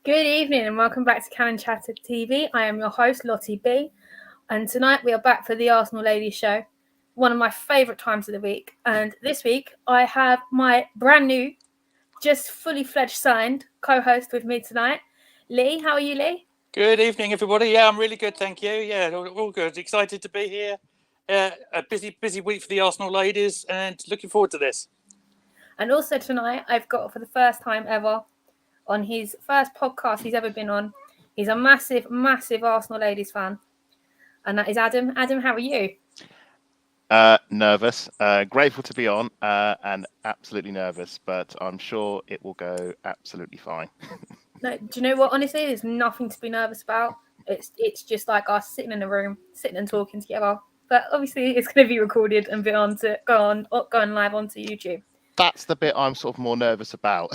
Good evening and welcome back to Cannon Chatter TV. I am your host, Lottie B. And tonight we are back for the Arsenal Ladies Show, one of my favourite times of the week. And this week I have my brand new, just fully fledged signed co-host with me tonight, Lee. How are you, Lee? Good evening, everybody. Yeah, I'm really good, thank you. Yeah, all good. Excited to be here. A busy week for the Arsenal ladies, and looking forward to this. And also tonight I've got, for the first time ever, on his first podcast he's ever been on, he's a massive Arsenal ladies fan, and that is Adam. Adam, how are you? Nervous, grateful to be on, and absolutely nervous, but I'm sure it will go absolutely fine. No, do you know what? Honestly, there's nothing to be nervous about. It's just like us sitting in a room, sitting and talking together. But obviously, it's going to be recorded and going live onto YouTube. That's the bit I'm sort of more nervous about.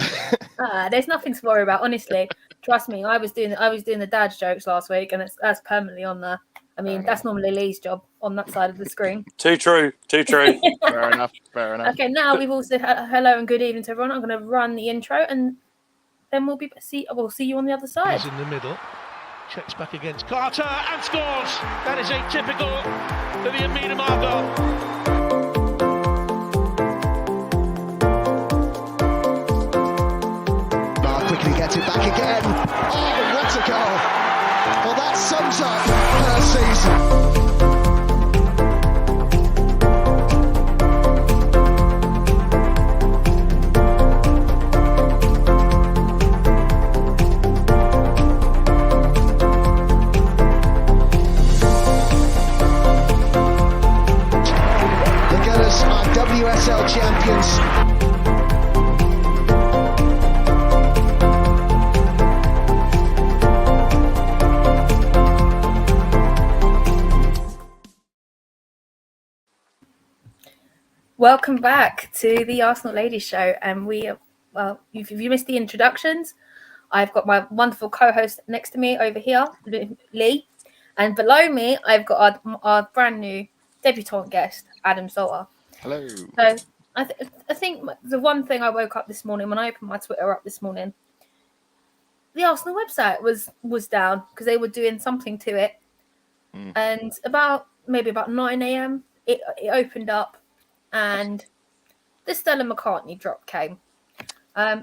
There's nothing to worry about, honestly. Trust me, I was doing the dad jokes last week, and that's permanently on there. I mean, that's normally Lee's job on that side of the screen. Too true. Fair enough. Okay, now we've all said hello and good evening to everyone. I'm going to run the intro, and then we'll see you on the other side. He's in the middle, checks back against Carter and scores. That is atypical for the Amina Margot. Quickly gets it back again. Oh, what a goal! Well, that sums up her season. The Gunners are WSL champions. Welcome back to the Arsenal Ladies Show, and if you missed the introductions, I've got my wonderful co-host next to me over here, Lee, and below me I've got our brand new debutante guest, Adam Salter. Hello. So I think the one thing I woke up this morning when I opened my Twitter up this morning, the Arsenal website was down because they were doing something to it, and about 9 a.m. it opened up. And the Stella McCartney drop came.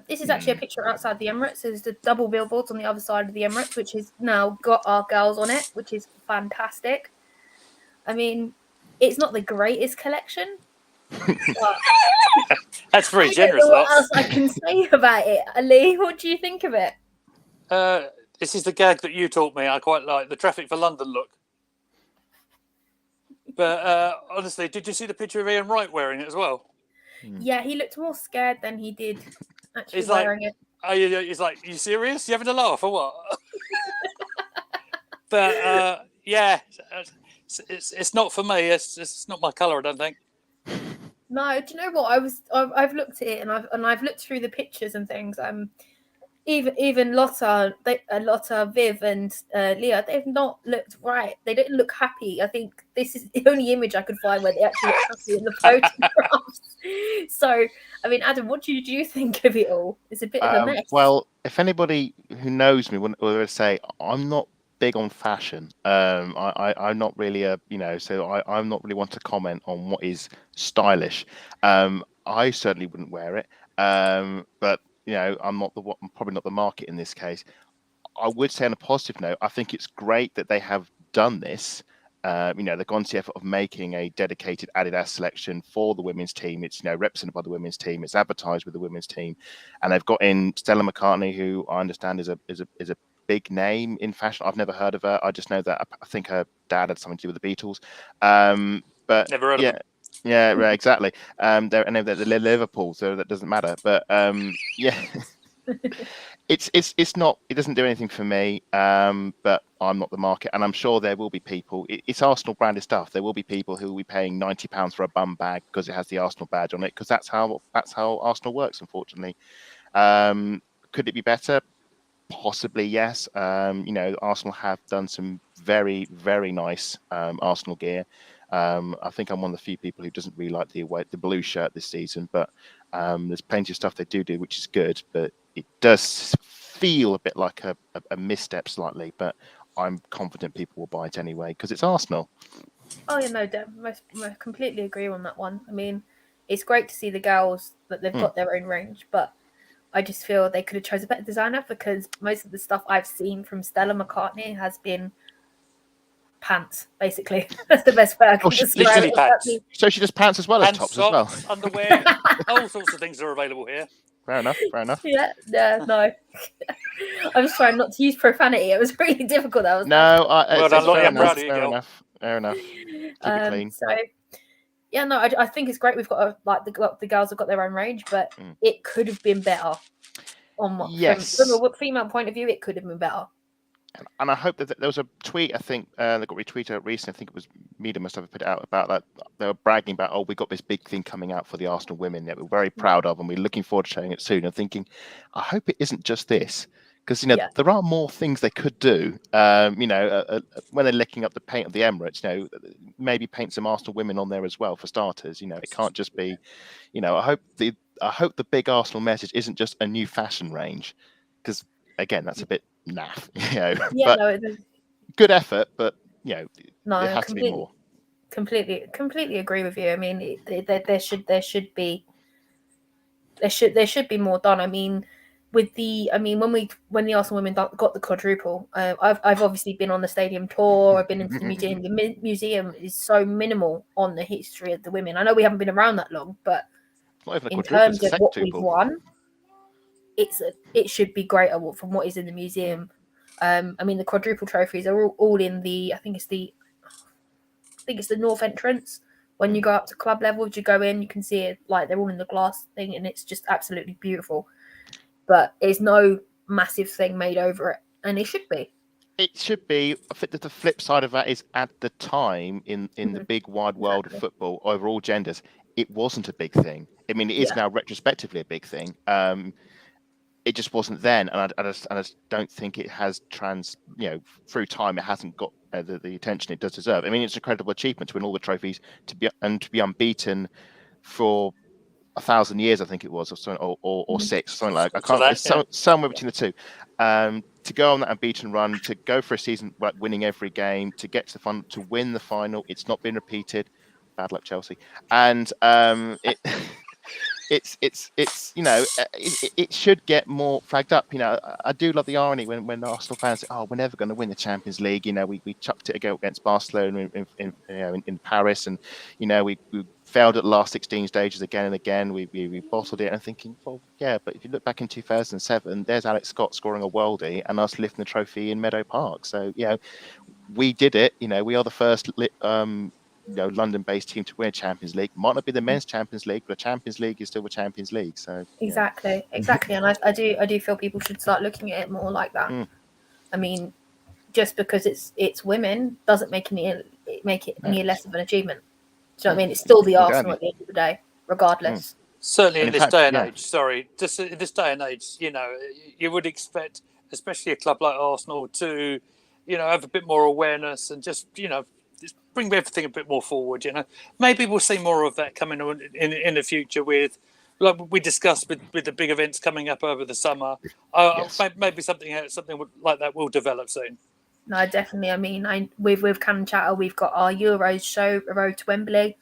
This is actually a picture outside the Emirates. There's the double billboards on the other side of the Emirates, which has now got our girls on it, which is fantastic. I mean, it's not the greatest collection. But That's very generous. I don't know what else I can say about it. Ali, what do you think of it? This is the gag that you taught me. I quite like the Traffic for London look. But honestly, did you see the picture of Ian Wright wearing it as well? Yeah, he looked more scared than he did actually He's wearing it. He's like, you serious? You having a laugh or what? But yeah, it's not for me. It's not my colour, I don't think. No, do you know what? I've looked at it and I've looked through the pictures and things. Even Lotta, Viv, and Leah, they've not looked right. They don't look happy. I think this is the only image I could find where they actually look happy in the photographs. So, I mean, Adam, what did you think of it all? It's a bit of a mess. Well, if anybody who knows me would say I'm not big on fashion. I'm not really so I'm not really want to comment on what is stylish. I certainly wouldn't wear it. But I'm probably not the market in this case. I would say on a positive note, I think it's great that they have done this. They've gone to the effort of making a dedicated Adidas selection for the women's team. It's represented by the women's team. It's advertised with the women's team, and they've got in Stella McCartney, who I understand is a big name in fashion. I've never heard of her. I just know that I think her dad had something to do with the Beatles. But never heard of them. Yeah, right, exactly. They're Liverpool, so that doesn't matter. But yeah, it's not. It doesn't do anything for me. But I'm not the market, and I'm sure there will be people. It's Arsenal branded stuff. There will be people who will be paying £90 for a bum bag because it has the Arsenal badge on it. Because that's how Arsenal works. Unfortunately, could it be better? Possibly, yes. Arsenal have done some very, very nice Arsenal gear. I think I'm one of the few people who doesn't really like the blue shirt this season, but there's plenty of stuff they do which is good, but it does feel a bit like a misstep slightly, but I'm confident people will buy it anyway because it's Arsenal. Oh, yeah, no, I completely agree on that one. I mean, it's great to see the girls that they've got their own range, but I just feel they could have chosen a better designer because most of the stuff I've seen from Stella McCartney has been pants, basically. That's the best way I can describe literally it. pants. So she does pants as well as And tops socks, as well. underwear, all sorts of things are available here. Fair enough. Yeah, no. I was trying not to use profanity. It was really difficult. That was Well done, Lottie. I'm proud of you, fair girl. enough. Fair enough. Keep it clean. So, yeah, no, I think it's great. We've got the girls have got their own range, but it could have been better. From a female point of view, it could have been better. And I hope that there was a tweet, I think, that got retweeted recently. I think it was Media must have put it out about that. They were bragging about, oh, we got this big thing coming out for the Arsenal women that we're very proud of, and we're looking forward to showing it soon. I'm thinking, I hope it isn't just this, because there are more things they could do. When they're licking up the paint of the Emirates, maybe paint some Arsenal women on there as well for starters. It can't just be, I hope the big Arsenal message isn't just a new fashion range, because again, that's a bit naff, good effort, but it has to be more. Completely agree with you. I mean, there should be more done. I mean, when the Arsenal women got the quadruple, I've obviously been on the stadium tour. I've been into the museum. The museum is so minimal on the history of the women. I know we haven't been around that long, but in terms of what we've won, it should be greater from what is in the museum. I mean, the quadruple trophies are all in the. I think it's the north entrance. When you go up to club level, you go in, you can see it like they're all in the glass thing, and it's just absolutely beautiful. But there's no massive thing made over it, and it should be. It should be. I think that the flip side of that is at the time in the big wide world of football over all genders, it wasn't a big thing. I mean, it is now retrospectively a big thing. It just wasn't then, and I just don't think it has through time. It hasn't got the attention it does deserve. I mean, it's an incredible achievement to win all the trophies, to be unbeaten for 1,000 years, I think it was, or 6, something like that. I can't. Somewhere between the two. To go on that unbeaten run, to go for a season like winning every game, to get to the final, to win the final. It's not been repeated. Bad luck, Chelsea. And it. It should get more flagged up. I do love the irony when Arsenal fans say, "Oh, we're never going to win the Champions League." We chucked it against Barcelona in Paris, and we failed at the last 16 stages again and again. We bottled it. And I'm thinking, well, yeah, but if you look back in 2007, there's Alex Scott scoring a worldie and us lifting the trophy in Meadow Park. So we did it. We are the first London-based team to win a Champions League. Might not be the men's Champions League, but the Champions League is still the Champions League. So exactly, and I do feel people should start looking at it more like that. I mean, just because it's women doesn't make it any less of an achievement. Do you know what I mean? It's still the Arsenal at the end of the day, regardless. Certainly in this day and age. Sorry, just in this day and age, you would expect, especially a club like Arsenal, to have a bit more awareness and just bring everything a bit more forward. Maybe we'll see more of that coming on in the future with, like we discussed with the big events coming up over the summer. Maybe something like that will develop soon. No, definitely. I mean, with Cannon Chatter, we've got our Euros show, Road to Wembley,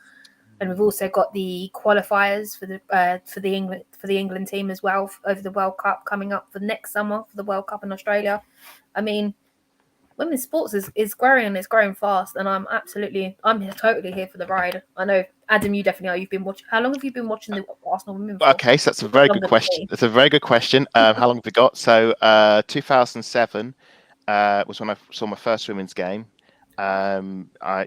and we've also got the qualifiers for the England team as well over the World Cup coming up for next summer for the World Cup in Australia. I mean, women's sports is growing, and it's growing fast, and I'm totally here for the ride. I know, Adam, you definitely are. You've been watching. How long have you been watching the Arsenal women for? Okay, so that's a very good question. That's a very good question. How long have we got? So 2007 was when I saw my first women's game. But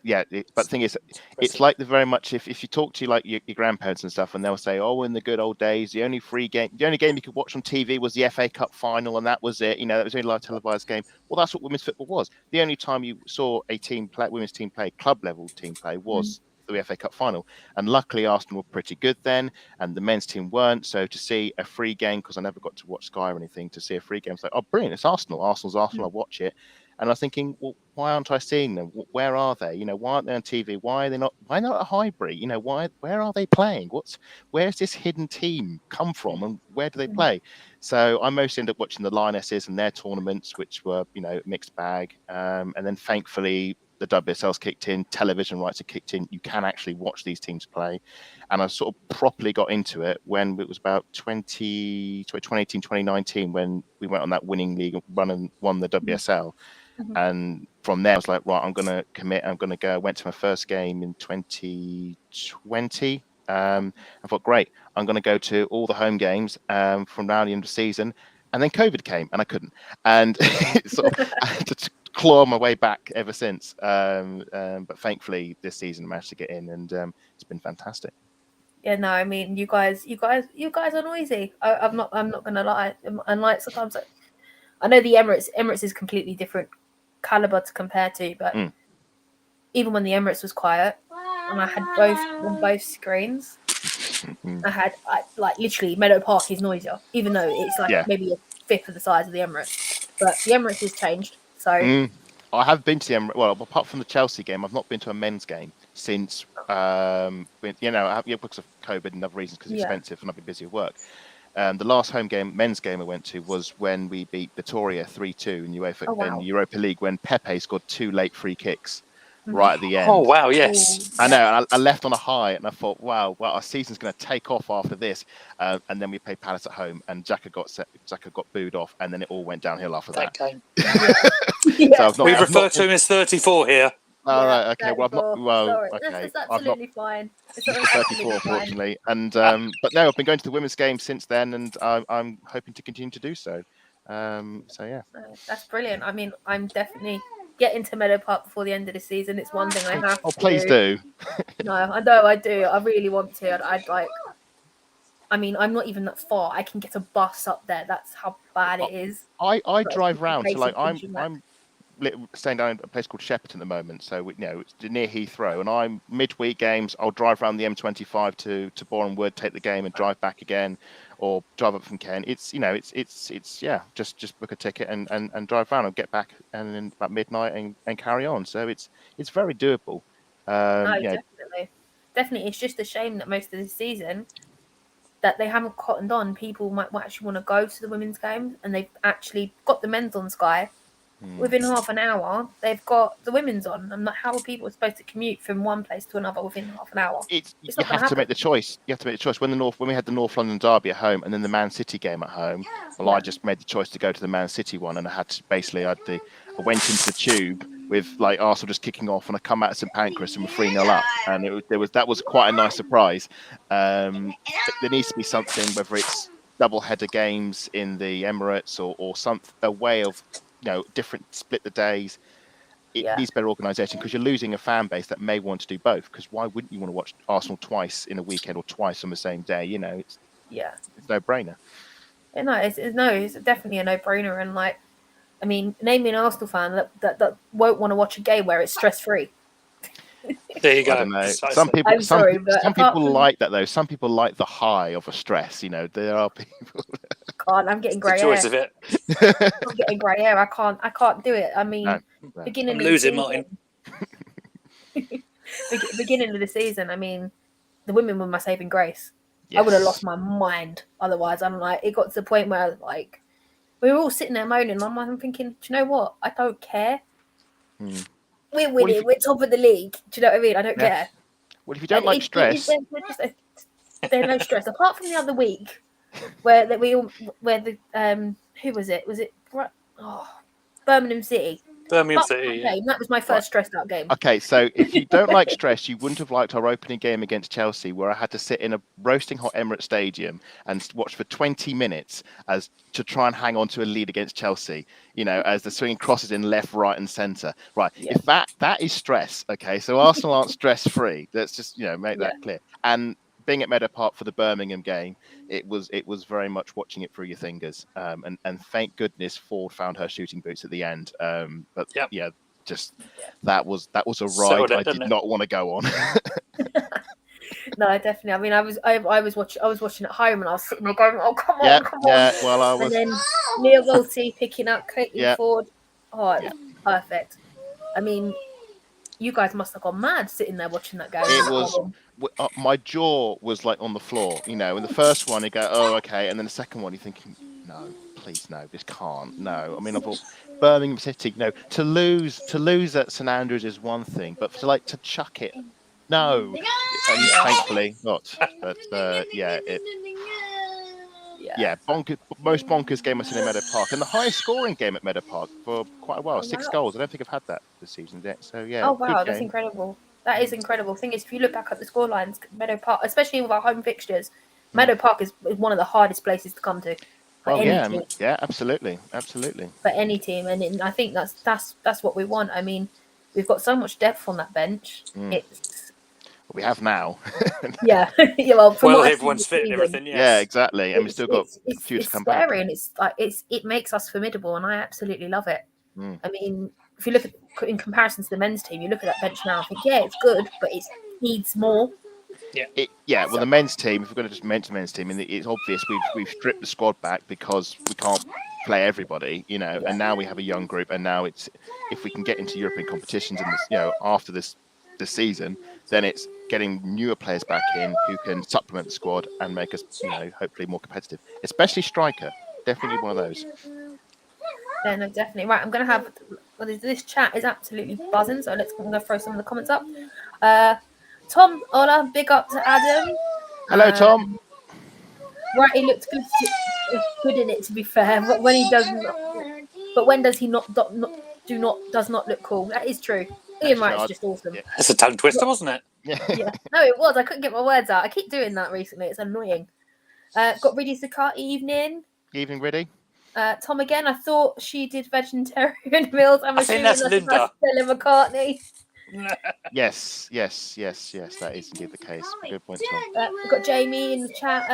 the thing is, it's like very much if you talk to like your grandparents and stuff, and they'll say, "Oh, in the good old days, the only game you could watch on TV was the FA Cup final, and that was it. That was the only live televised game." Well, that's what women's football was. The only time you saw a women's team play, club level team play, was the FA Cup final. And luckily, Arsenal were pretty good then, and the men's team weren't. So to see a free game, because I never got to watch Sky or anything, to see a free game, it's like, oh, brilliant! It's Arsenal. Arsenal's Arsenal. I watch it. And I was thinking, well, why aren't I seeing them? Where are they? Why aren't they on TV? Why are they not? Why not at Highbury? Where are they playing? Where's this hidden team come from, and where do they play? So I mostly ended up watching the Lionesses and their tournaments, which were mixed bag. And then thankfully the WSL's kicked in, television rights are kicked in. You can actually watch these teams play. And I sort of properly got into it when it was about 2018, 2019, when we went on that winning league run and won the WSL. And from there, I was like, right, I'm going to commit. I'm going to go. I went to my first game in 2020. I thought, great, I'm going to go to all the home games from now to the end of the season. And then COVID came and I couldn't. And sort of, I had to claw my way back ever since. But thankfully, this season I managed to get in, and it's been fantastic. Yeah, no, I mean, you guys are noisy. I'm not gonna lie. And like sometimes, I know the Emirates is completely different caliber to compare to, but even when the Emirates was quiet, and I had both on both screens, I like literally Meadow Park is noisier, even though it's like maybe a fifth of the size of the Emirates. But the Emirates has changed. So I have been to the Emirates. Well, apart from the Chelsea game, I've not been to a men's game since because of COVID and other reasons, because it's expensive and I've been busy at work. The last men's game I went to was when we beat Vitoria 3-2 in in Europa League, when Pepe scored 2 late free kicks right at the end. Oh wow, yes. I know. I left on a high, and I thought, wow, our season's going to take off after this. And then we played Palace at home, and Xhaka got booed off, and then it all went downhill after that. Game. So we refer to him as 34 here. All right. Okay. Well, I've not. Well, sorry. okay. It's absolutely fine. It's 34, unfortunately. And but no, I've been going to the women's game since then, and I'm hoping to continue to do so. So yeah. That's brilliant. I mean, I'm definitely getting to Meadow Park before the end of the season. It's one thing I have to please do. No, I know I do. I really want to. I'd like. I mean, I'm not even that far. I can get a bus up there. That's how bad it is. I drive round. So like I'm staying down in a place called Shepperton at the moment. So it's near Heathrow, and I'm midweek games. I'll drive around the M25 to Boreham Wood, take the game, and drive back again, or drive up from Kent. It's just book a ticket and drive around and get back and then about midnight and carry on. So it's very doable. Definitely. It's just a shame that most of the season that they haven't cottoned on. People might actually want to go to the women's games, and they've actually got the men's on Sky. Within half an hour, they've got the women's on. I'm like, how are people supposed to commute from one place to another within half an hour? You have to make the choice. You have to make the choice. When we had the North London derby at home and then the Man City game at home, I just made the choice to go to the Man City one, and I went into the tube with like Arsenal just kicking off, and I come out of St Pancras and we're 3-0 up, and that was quite a nice surprise. There needs to be something, whether it's double header games in the Emirates or a way of different, split the days. It needs better organisation, because you're losing a fan base that may want to do both. Because why wouldn't you want to watch Arsenal twice in a weekend or twice on the same day? It's no brainer. It's definitely a no brainer. And like, I mean, name me an Arsenal fan that won't want to watch a game where it's stress free. There you go. I don't know. Some people like that though. Some people like the high of a stress. There are people. God, I'm getting grey hair. Choice of it. I'm getting grey hair. I can't do it. I mean, no. Beginning I'm of losing the mine. Beginning of the season, I mean, the women were my saving grace. Yes. I would have lost my mind otherwise. I'm like, it got to the point where like we were all sitting there moaning. I'm thinking, do you know what? I don't care. We're winning. We're top of the league. Do you know what I mean? I don't care. Well, if you don't like stress, there's no stress. Apart from the other week, where who was it? Was it Birmingham City? Birmingham City. That was my first stressed out game. Okay, so if you don't like stress, you wouldn't have liked our opening game against Chelsea, where I had to sit in a roasting hot Emirates Stadium and watch for 20 minutes as to try and hang on to a lead against Chelsea. As the swinging crosses in left, right, and centre. Right. Yeah. If that is stress, okay. So Arsenal aren't stress free. Let's just make that clear. And being at Meadow Park for the Birmingham game, it was very much watching it through your fingers. And thank goodness Ford found her shooting boots at the end. That was a ride I did not want to go on. No, definitely. I mean, I was watching at home, and I was sitting there going, "Oh, come on, come on!" Well, I was. And then Leah Volti picking up Caitlin Ford. perfect. I mean, you guys must have gone mad sitting there watching that game. It was my jaw was like on the floor. In the first one you go, oh okay, and then the second one you're thinking, no, please no, this can't. No, I mean I thought Birmingham City. No, to lose at St Andrews is one thing, but to chuck it, no, and thankfully not. But most bonkers game I've seen at Meadow Park, and the highest scoring game at Meadow Park for quite a while. 6 goals. I don't think I've had that this season yet. So yeah. Oh wow, that's incredible. That is incredible. The thing is, if you look back at the scorelines, Meadow Park, especially with our home fixtures, Meadow Park is one of the hardest places to come to. Yeah, absolutely. For any team, and I think that's what we want. I mean, we've got so much depth on that bench. We have now. Yeah. Well, everyone's fit and everything. Yes. Yeah, exactly. And we've still got a few to come back. It's scary, and it's like it makes us formidable, and I absolutely love it. I mean, if you look at in comparison to the men's team, you look at that bench now. I think it's good, but it needs more. Yeah. Well, the men's team. If we're going to just mention the men's team, and it's obvious we've stripped the squad back because we can't play everybody, and now we have a young group, and now it's if we can get into European competitions and this, after this season, then it's getting newer players back in who can supplement the squad and make us, hopefully more competitive. Especially striker, definitely one of those. Yeah, no, definitely. Right, I'm going to have this chat is absolutely buzzing, so I'm going to throw some of the comments up. Tom, Ola, big up to Adam. Hello, Tom. Right, he looks good in it. To be fair, but when he does not, but when does he not does not look cool? That is true. Ian Wright's just awesome. Yeah. That's a tongue twister, wasn't it? Yeah. No, it was. I couldn't get my words out. I keep doing that recently. It's annoying. Got Riddy Sakati evening. Evening, Riddy. Tom again. I thought she did vegetarian meals. I think that's Linda. Stella McCartney. Yes. That is indeed the case. Good point, Tom. We've got Jamie in the chat.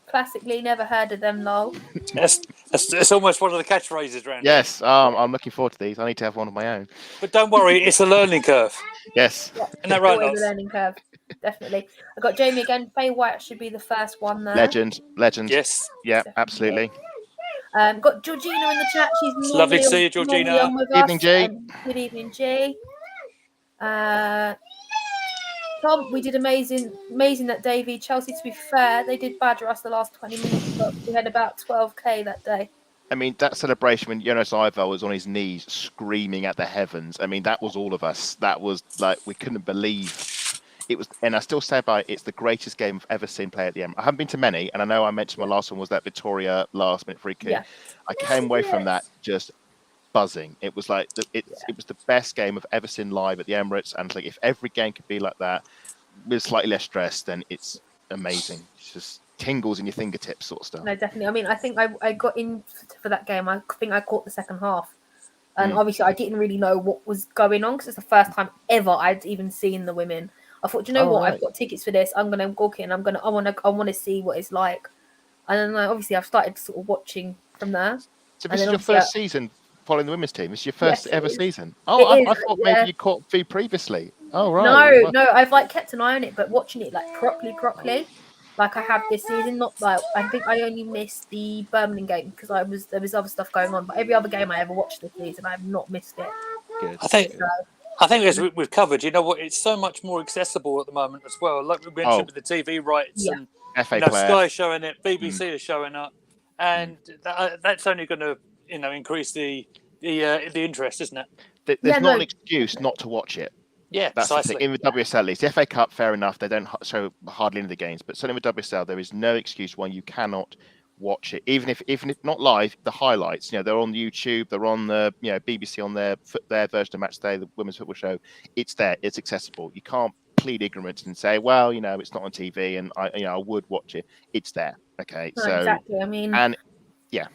Classically, never heard of them, lol. It's almost one of the catchphrases around. Yes, I'm looking forward to these. I need to have one of my own. But don't worry, it's a learning curve. Yes. Yeah, isn't that right, Lots? A learning curve, definitely. I got Jamie again. Faye White should be the first one there. Legend. Yes. Yeah, absolutely. Got Georgina in the chat. She's lovely to see you, Georgina. Evening, G. Good evening, G. Tom, we did amazing that day v Chelsea. To be fair, they did badger us the last 20 minutes, but we had about 12k that day. I mean, that celebration when Jonas Ivar was on his knees screaming at the heavens. I mean, that was all of us. That was like, we couldn't believe it was. And I still say by it's the greatest game I've ever seen play at the Emirates. I haven't been to many, and I know I mentioned my last one was that Victoria last minute free kick. Yeah. I came away from that just buzzing. It was like it was the best game I've ever seen live at the Emirates, and like if every game could be like that with slightly less stress, then it's amazing. It's just tingles in your fingertips sort of stuff. No, definitely. I mean, I think I got in for that game. I think I caught the second half, and obviously I didn't really know what was going on because it's the first time ever I'd even seen the women. I thought, what? Right. I've got tickets for this. I'm gonna book it, and I want to see what it's like. And then obviously I've started sort of watching from there. So this is your first season following the women's team. It's your first ever season. Oh, I thought maybe you caught Fee previously. Oh right. No, I've like kept an eye on it, but watching it like properly, like I have this season. Not like I think I only missed the Birmingham game because there was other stuff going on. But every other game I ever watched this season, I have not missed it. Good. I think as we've covered, it's so much more accessible at the moment as well. Like we mentioned with the TV rights and Sky showing it, BBC is showing up, and that's only going to increase the interest, isn't it? There's not an excuse not to watch it. Yeah, that's precisely. the thing. In the WSL, at least the FA Cup, fair enough. They don't show hardly any of the games, but certainly with WSL, there is no excuse why you cannot watch it, even if not live. The highlights, they're on YouTube, they're on the BBC on their version of Matchday, the women's football show. It's there, it's accessible. You can't plead ignorance and say, well, it's not on TV, and I would watch it. It's there. Okay, no, so exactly. I mean, and yeah.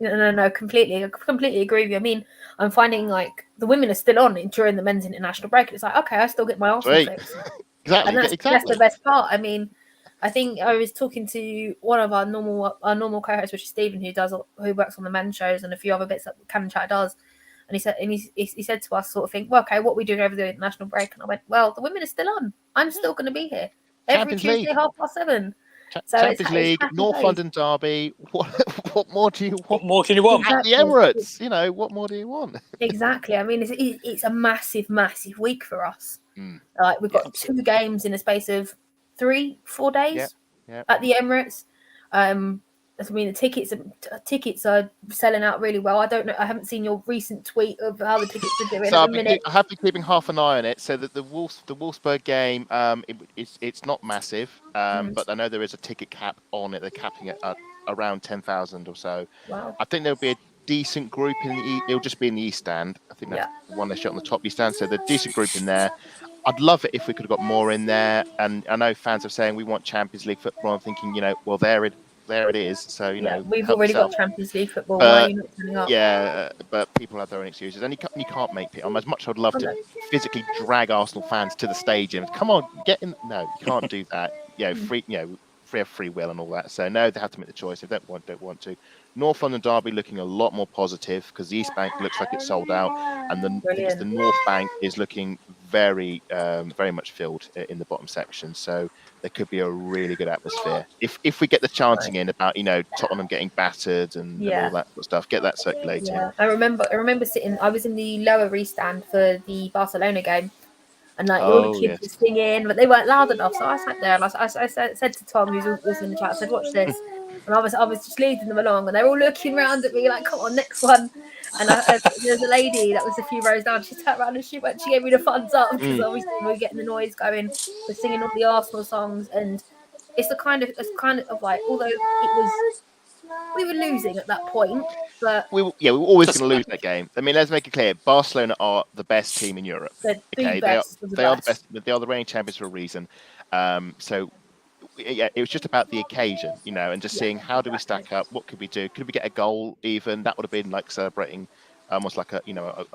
No, completely. I completely agree with you. I mean, I'm finding like the women are still on during the men's international break. It's like, okay, I still get my Arsenal fix. Exactly. And that's the best part. I mean, I think I was talking to one of our normal co-hosts, which is Stephen, who works on the men's shows and a few other bits that Cannon Chat does. And he said to us sort of thing, well, okay, what we do over the international break? And I went, well, the women are still on. I'm still going to be here every Tuesday 7:30. Champions League, North London derby. What more do you want? What more can you want? Exactly. At the Emirates, what more do you want? Exactly. I mean, it's a massive, massive week for us. Like we've got 2 games in the space of 3-4 days at the Emirates. I mean, the tickets are selling out really well. I don't know. I haven't seen your recent tweet of how the tickets are doing. So I have been keeping half an eye on it. So that the Wolfsburg game, it's not massive, but I know there is a ticket cap on it. They're capping it at around 10,000 or so. Wow. I think there'll be a decent group in the. It'll just be in the East Stand. I think that's the one they shot on the top East Stand. So the decent group in there. I'd love it if we could have got more in there. And I know fans are saying we want Champions League football. I'm thinking, well, there it is. So we've already got Champions League football. Why are you not turning up? Yeah, but people have their own excuses, and you can't make people. As much as I'd love to physically drag Arsenal fans to the stadium. Come on, get in. No, you can't do that. Free will and all that. So no, they have to make the choice. If they don't want to. North London derby looking a lot more positive because the East Bank looks like it's sold out, and the North Bank is looking very much filled in the bottom section. So there could be a really good atmosphere if we get the chanting in about Tottenham getting battered and all that sort of stuff. Get that circulating. Yeah. I remember sitting. I was in the lower East Stand for the Barcelona game. And all the kids were singing, but they weren't loud enough. So I sat there and I said to Tom, who's also in the chat, I said, "Watch this." And I was just leading them along, and they're all looking around at me like, "Come on, next one." And there's a lady that was a few rows down. She turned around and she gave me the thumbs up because obviously we were getting the noise going. We're singing all the Arsenal songs, and it's kind of like, although we were losing at that point, but we were always going to lose that game. I mean, let's make it clear: Barcelona are the best team in Europe. They are the best. They are the reigning champions for a reason. It was just about the occasion, and just seeing how do we stack up. What could we do? Could we get a goal? Even that would have been like celebrating, almost like a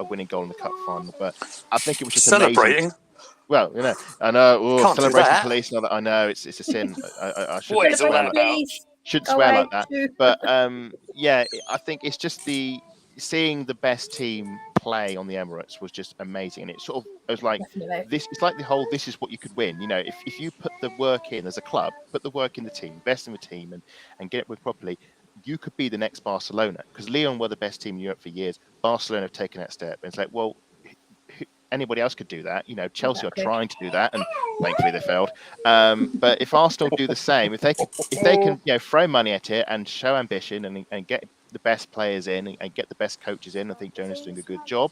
winning goal in the cup final. But I think it was just celebrating. Amazing. Well, I know celebration police. I know it's a sin. I shouldn't swear like that. Shouldn't swear like that. But I think it's just seeing the best team play on the Emirates was just amazing, and it was like this. It's like the whole "this is what you could win." If you put the work in as a club, put the work in the team, best in the team, and get it work properly, you could be the next Barcelona. Because Lyon were the best team in Europe for years. Barcelona have taken that step, and it's like, well, anybody else could do that. Chelsea are trying to do that, and thankfully they failed. But if Arsenal do the same, if they can throw money at it and show ambition and get the best players in and get the best coaches in, I think Jonas is doing a good job.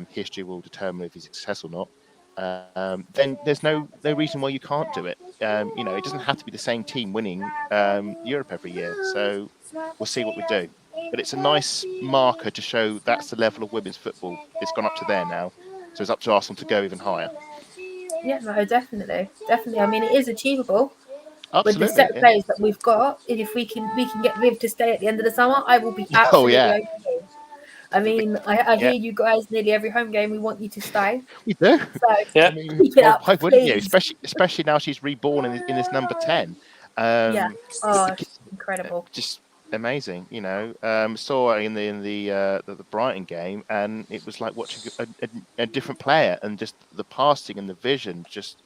History will determine if he's successful or not. Then there's no reason why you can't do it. It doesn't have to be the same team winning Europe every year. So we'll see what we do. But it's a nice marker to show that's the level of women's football. It's gone up to there now. So it's up to Arsenal to go even higher. Yeah, no, definitely. I mean, it is achievable. Absolutely, with the set of players that we've got. And if we can get Viv to stay at the end of the summer, I will be absolutely okay. I mean, I hear you guys nearly every home game. We want you to stay. We do. So keep it up, why wouldn't you? Especially now she's reborn in this number 10. It's incredible. Just amazing, saw her in the Brighton game, and it was like watching a different player, and just the passing and the vision, just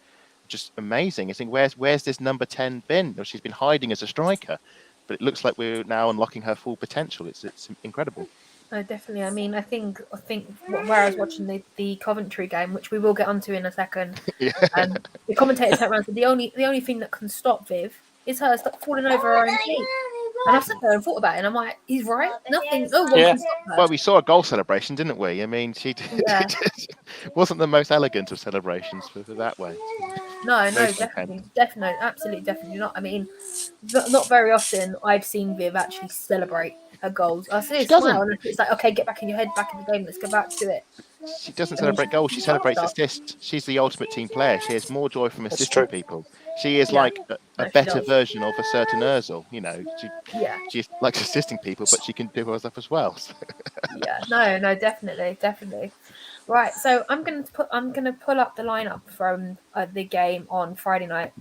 amazing. I think where's this number 10 been? She's been hiding as a striker, but it looks like we're now unlocking her full potential. It's incredible. No, definitely. I mean, I think where I was watching the Coventry game, which we will get onto in a second, the commentator turned around and said the only thing that can stop Viv is her falling over her own feet. And I sat there and thought about it, and I'm like, he's right. Nothing. No one can stop her. Well, we saw a goal celebration, didn't we? I mean, she wasn't the most elegant of celebrations for that way. No, definitely, absolutely not. I mean, not very often I've seen Viv actually celebrate her goals. I see a smile, and it's like, okay, get back in your head, back in the game. Let's go back to it. She doesn't celebrate goals. She celebrates assists. She's the ultimate team player. She has more joy from assisting people. She is like a better version of a certain Ozil. She likes assisting people, but she can do her stuff as well. So. No, definitely. Right, so I'm gonna pull up the lineup from the game on Friday night.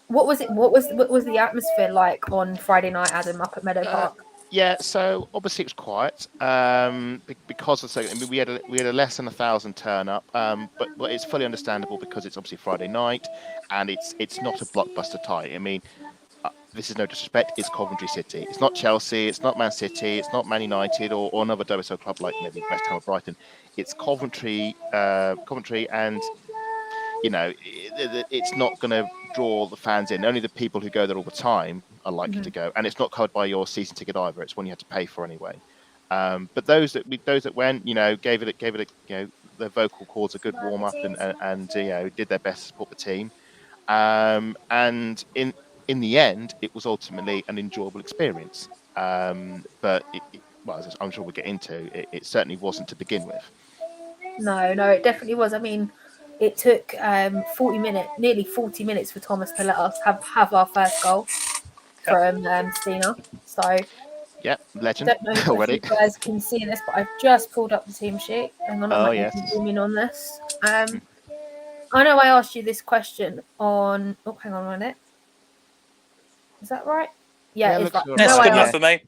What was the atmosphere like on Friday night, Adam, up at Meadow Park? Yeah, so obviously it was quiet because of we had a less than 1,000 turn up, but it's fully understandable because it's obviously Friday night and it's not a blockbuster tie. I mean, this is no disrespect, it's Coventry City. It's not Chelsea, it's not Man City, it's not Man United or another WSL club like maybe West Ham or Brighton. It's Coventry, and it's not going to draw the fans in. Only the people who go there all the time are likely to go, and it's not covered by your season ticket either. It's one you have to pay for anyway. But those that went, gave it their vocal cords a good warm up and did their best to support the team. And in the end, it was ultimately an enjoyable experience. But as I'm sure we'll get into, it certainly wasn't to begin with. No, it definitely was. I mean, it took nearly 40 minutes for Thomas to let us have our first goal from Stina. So, yeah, legend. I don't know already. if you guys can see this, but I've just pulled up the team sheet. Hang on, I might zoom in on this. I know I asked you this question on. Oh, hang on a minute. Is that right? Yeah, it's right. That's good enough for me.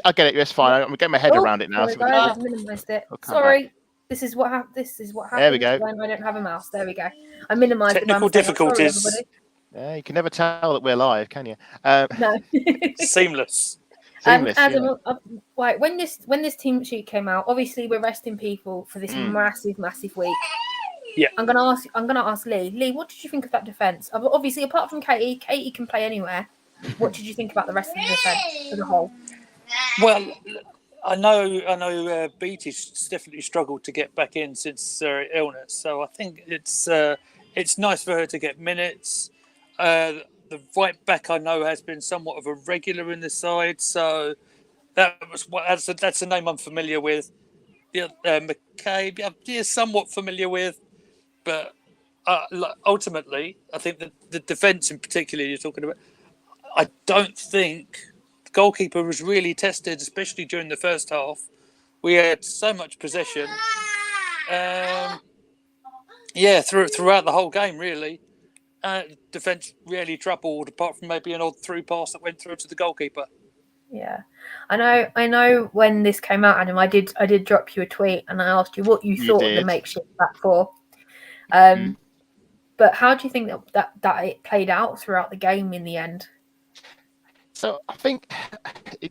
I get it. It's fine. I'm getting my head around it now. I've minimized it. Sorry. This is what happens. There we go. When I don't have a mouse. There we go. I minimized technical difficulties. Sorry, yeah, you can never tell that we're live, can you? No. Seamless. Adam, when this team sheet came out, obviously we're resting people for this massive week. Yeah. I'm gonna ask Lee. Lee, what did you think of that defense? Obviously, apart from Katie can play anywhere. What did you think about the rest of the defense as a whole? Well, I know Beatty's definitely struggled to get back in since her illness, so I think it's nice for her to get minutes. The right back I know has been somewhat of a regular in the side, so that's a name I'm familiar with. Yeah, McCabe, yeah, somewhat familiar with, but ultimately, I think the defence in particular you're talking about, I don't think the goalkeeper was really tested, especially during the first half. We had so much possession. Throughout the whole game, really. Defence really troubled, apart from maybe an odd through pass that went through to the goalkeeper. Yeah, I know. When this came out, Adam, I did drop you a tweet and I asked you what you thought of the makeshift back four. But how do you think that it played out throughout the game in the end? So I think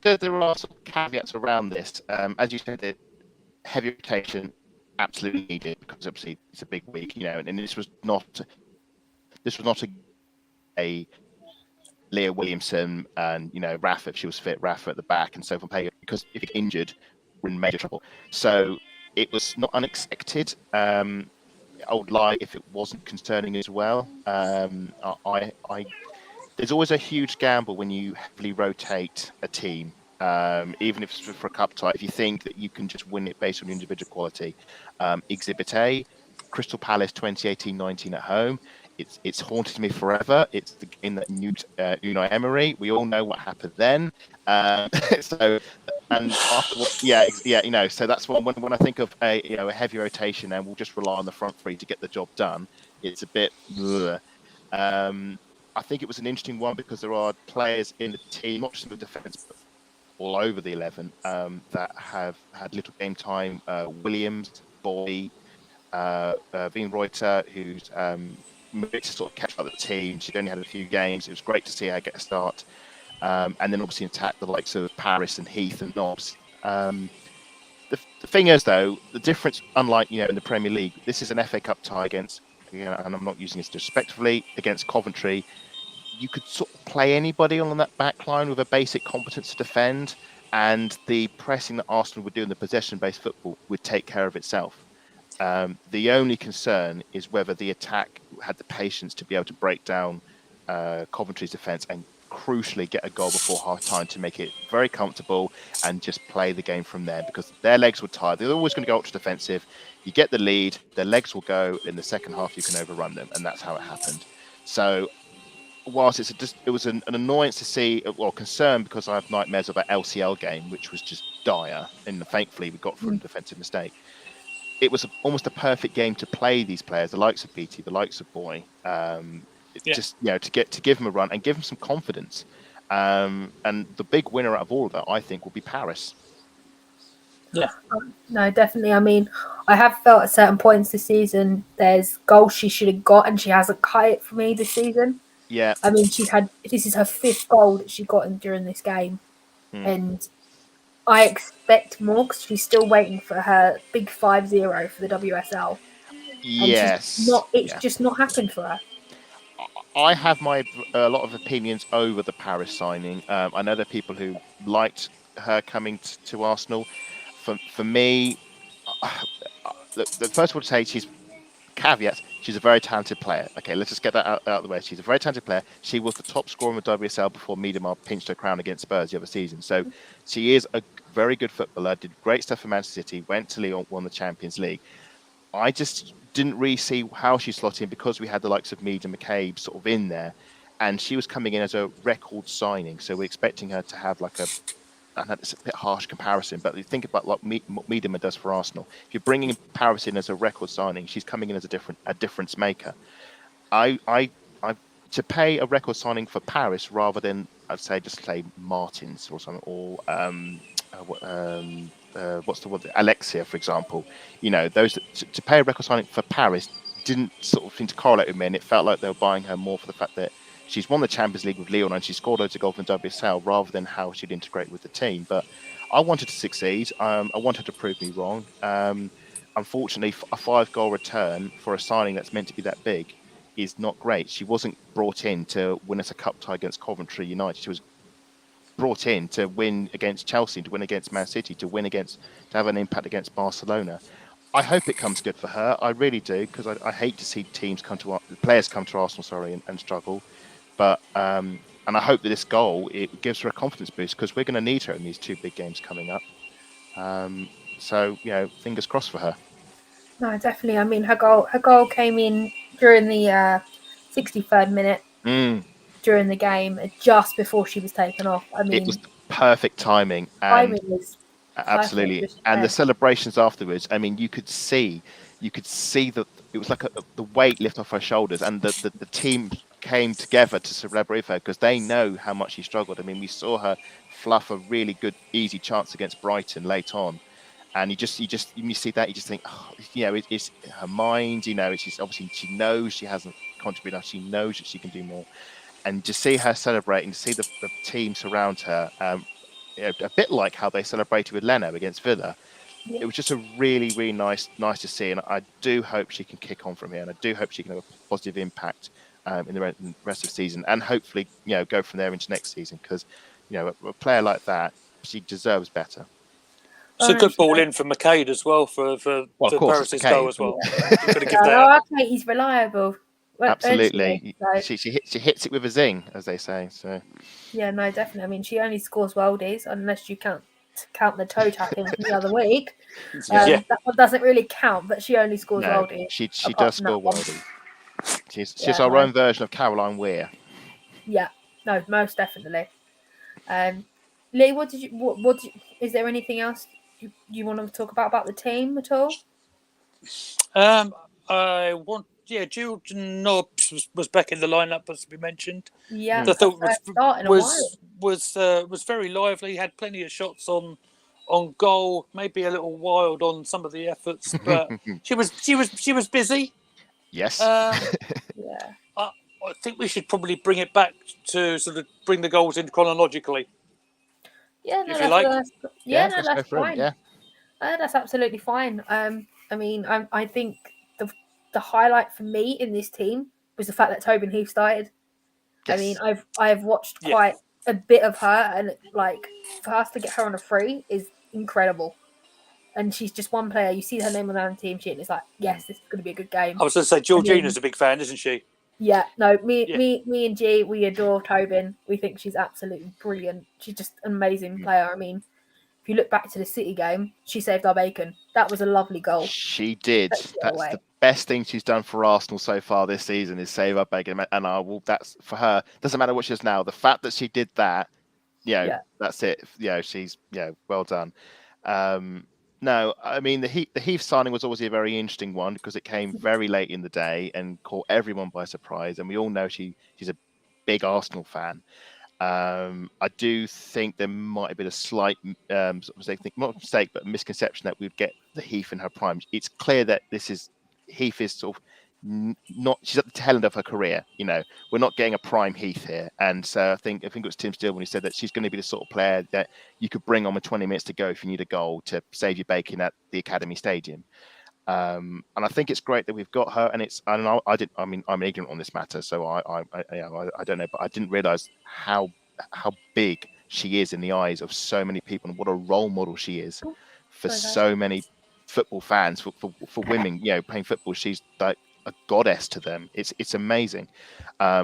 there are sort of caveats around this. As you said, the heavy rotation absolutely needed because obviously it's a big week, and this was not a Leah Williamson and Rafa, if she was fit, Rafa at the back and so on, because if you're injured, we're in major trouble. So it was not unexpected. I would lie if it wasn't concerning as well. There's always a huge gamble when you heavily rotate a team, even if it's for a cup tie. If you think that you can just win it based on your individual quality. Exhibit A, Crystal Palace 2018-19 at home. It's haunted me forever. It's the game that nuked Unai Emery. We all know what happened then. So that's when I think of a heavy rotation and we'll just rely on the front three to get the job done. It's a bit. I think it was an interesting one because there are players in the team, not just in the defence, but all over the 11 that have had little game time. Williams, Boy, Veen Reuter, who's moved to sort of catch up with the team. She'd only had a few games. It was great to see her get a start. And then obviously attack the likes of Paris and Heath and Nobbs. The thing is, though, the difference, unlike in the Premier League, this is an FA Cup tie against, and I'm not using this disrespectfully, against Coventry. You could sort of play anybody on that back line with a basic competence to defend, and the pressing that Arsenal would do in the possession-based football would take care of itself. The only concern is whether the attack had the patience to be able to break down Coventry's defence and crucially get a goal before half-time to make it very comfortable and just play the game from there, because their legs were tired. They're always going to go ultra-defensive. You get the lead, their legs will go. In the second half, you can overrun them, and that's how it happened. So whilst it was an annoyance to see, well, concern, because I have nightmares of that LCL game, which was just dire, and thankfully we got through a defensive mistake. It was almost a perfect game to play these players, the likes of BT, the likes of Boy, just to give them a run and give them some confidence. And the big winner out of all of that, I think, will be Paris. Yeah. No, definitely. I mean, I have felt at certain points this season there's goals she should have got and she hasn't cut it for me this season. Yeah. I mean, this is her 5th goal that she got in during this game. And I expect more because she's still waiting for her big 5-0 for the WSL. Yes. It's just not happened for her. I have a lot of opinions over the Paris signing. I know there are people who liked her coming to Arsenal. For me, the first one to say she's a very talented player. Okay, let's just get that out of the way. She's a very talented player. She was the top scorer in the WSL before Miedemar pinched her crown against Spurs the other season. So she is a very good footballer, did great stuff for Manchester City, went to Lyon, won the Champions League. I just didn't really see how she slotted in because we had the likes of Mead and McCabe sort of in there, and she was coming in as a record signing. So we're expecting her to have like I know it's a bit harsh comparison, but you think about what Miedema does for Arsenal. If you're bringing Paris in as a record signing, she's coming in as a difference maker. I to pay a record signing for Paris rather than I'd say just say Martins or something, or what's the word? Alexia, for example. You know, those to pay a record signing for Paris didn't sort of seem to correlate with me, and it felt like they were buying her more for the fact that she's won the Champions League with Lyon and she scored loads of goals in WSL rather than how she'd integrate with the team. But I wanted to succeed. I wanted to prove me wrong. Unfortunately, a 5-goal return for a signing that's meant to be that big is not great. She wasn't brought in to win us a cup tie against Coventry United. She was brought in to win against Chelsea, to win against Man City, to have an impact against Barcelona. I hope it comes good for her. I really do, because I hate to see players come to Arsenal, and struggle. But and I hope that this goal it gives her a confidence boost because we're going to need her in these 2 big games coming up. So fingers crossed for her. No, definitely. I mean, her goal came in during the 63rd minute during the game, just before she was taken off. I mean, it was the perfect timing. Timing was absolutely, perfect, and the celebrations afterwards. I mean, you could see that it was like the weight lift off her shoulders, and the team came together to celebrate with her because they know how much she struggled. I mean, we saw her fluff a really good, easy chance against Brighton late on. And you see that, you just think, it's her mind, she's obviously, she knows she hasn't contributed enough. She knows that she can do more. And to see her celebrating, to see the team surround her, a bit like how they celebrated with Leno against Villa. Yeah. It was just a really, really nice to see. And I do hope she can kick on from here. And I do hope she can have a positive impact in the rest of the season. And hopefully, go from there into next season. Because, a player like that, she deserves better. It's a good ball in for McCade as well for Paris' goal as well. Okay, he's reliable. Absolutely, she hits it with a zing, as they say. So yeah, no, definitely. I mean, she only scores worldies unless you count the toe tapping from the other week. That one doesn't really count, but she only scores worldies. She does score worldies. She's our own version of Caroline Weir. Yeah, no, most definitely. Lee, is there anything else you want to talk about the team at all? George Nobbs was back in the lineup, as we mentioned. Yeah, I thought was very lively. He had plenty of shots on goal. Maybe a little wild on some of the efforts, but she was busy. Yes. Yeah. I think we should probably bring it back to sort of bring the goals in chronologically. Yeah, no, if you like. That's fine. Yeah, that's absolutely fine. I mean, I think the highlight for me in this team was the fact that Tobin Heath started. Yes. I mean, I've watched quite a bit of her, and like for us to get her on a free is incredible. And she's just one player. You see her name on the team sheet, and it's like, yes, this is going to be a good game. I was going to say Georgina's a big fan, isn't she? Yeah, no, me and G, we adore Tobin. We think she's absolutely brilliant. She's just an amazing player. I mean, if you look back to the City game, she saved our bacon. That was a lovely goal. She did. That's the best thing she's done for Arsenal so far this season is save our bacon. And that's for her. Doesn't matter what she does now. The fact that she did that, that's it. She's well done. No, I mean the Heath signing was obviously a very interesting one because it came very late in the day and caught everyone by surprise. And we all know she's a big Arsenal fan. I do think there might have been a slight sort of mistake, not a mistake, but a misconception that we'd get the Heath in her prime. It's clear that Heath is sort of not, she's at the tail end of her career. We're not getting a prime Heath here, and so I think it was Tim Steele when he said that she's going to be the sort of player that you could bring on with 20 minutes to go if you need a goal to save your bacon at the Academy Stadium. And I think it's great that we've got her. And I'm ignorant on this matter, so I don't know, but I didn't realise how big she is in the eyes of so many people, and what a role model she is for so many football fans, for women. Playing football, she's like a goddess to them. It's amazing. I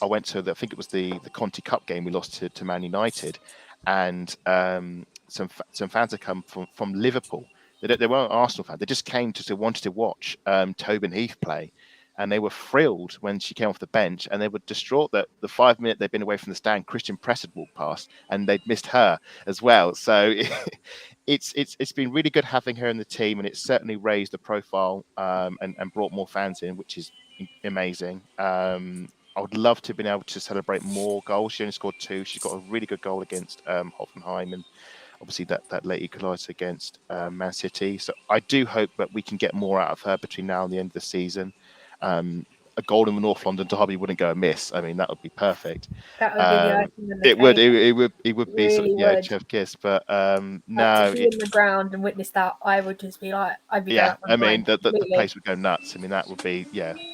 went to I think it was the Conti Cup game we lost to Man United, and some fans had come from Liverpool. They weren't Arsenal fans. They just came they wanted to watch Tobin Heath play, and they were thrilled when she came off the bench, and they were distraught that the 5 minutes they'd been away from the stand, Christian Press had walked past, and they'd missed her as well. So it's been really good having her in the team, and it's certainly raised the profile and brought more fans in, which is amazing. I would love to have been able to celebrate more goals. She only scored 2. She's got a really good goal against Hoffenheim, and obviously that late equaliser against Man City. So I do hope that we can get more out of her between now and the end of the season. A goal in the North London derby wouldn't go amiss. I mean, that would be perfect. That would be the icing on the it would. It would be really sort of, chef kiss. But no, to be in the ground and witness that, I would just be like, I'd be the place would go nuts. I mean, that would be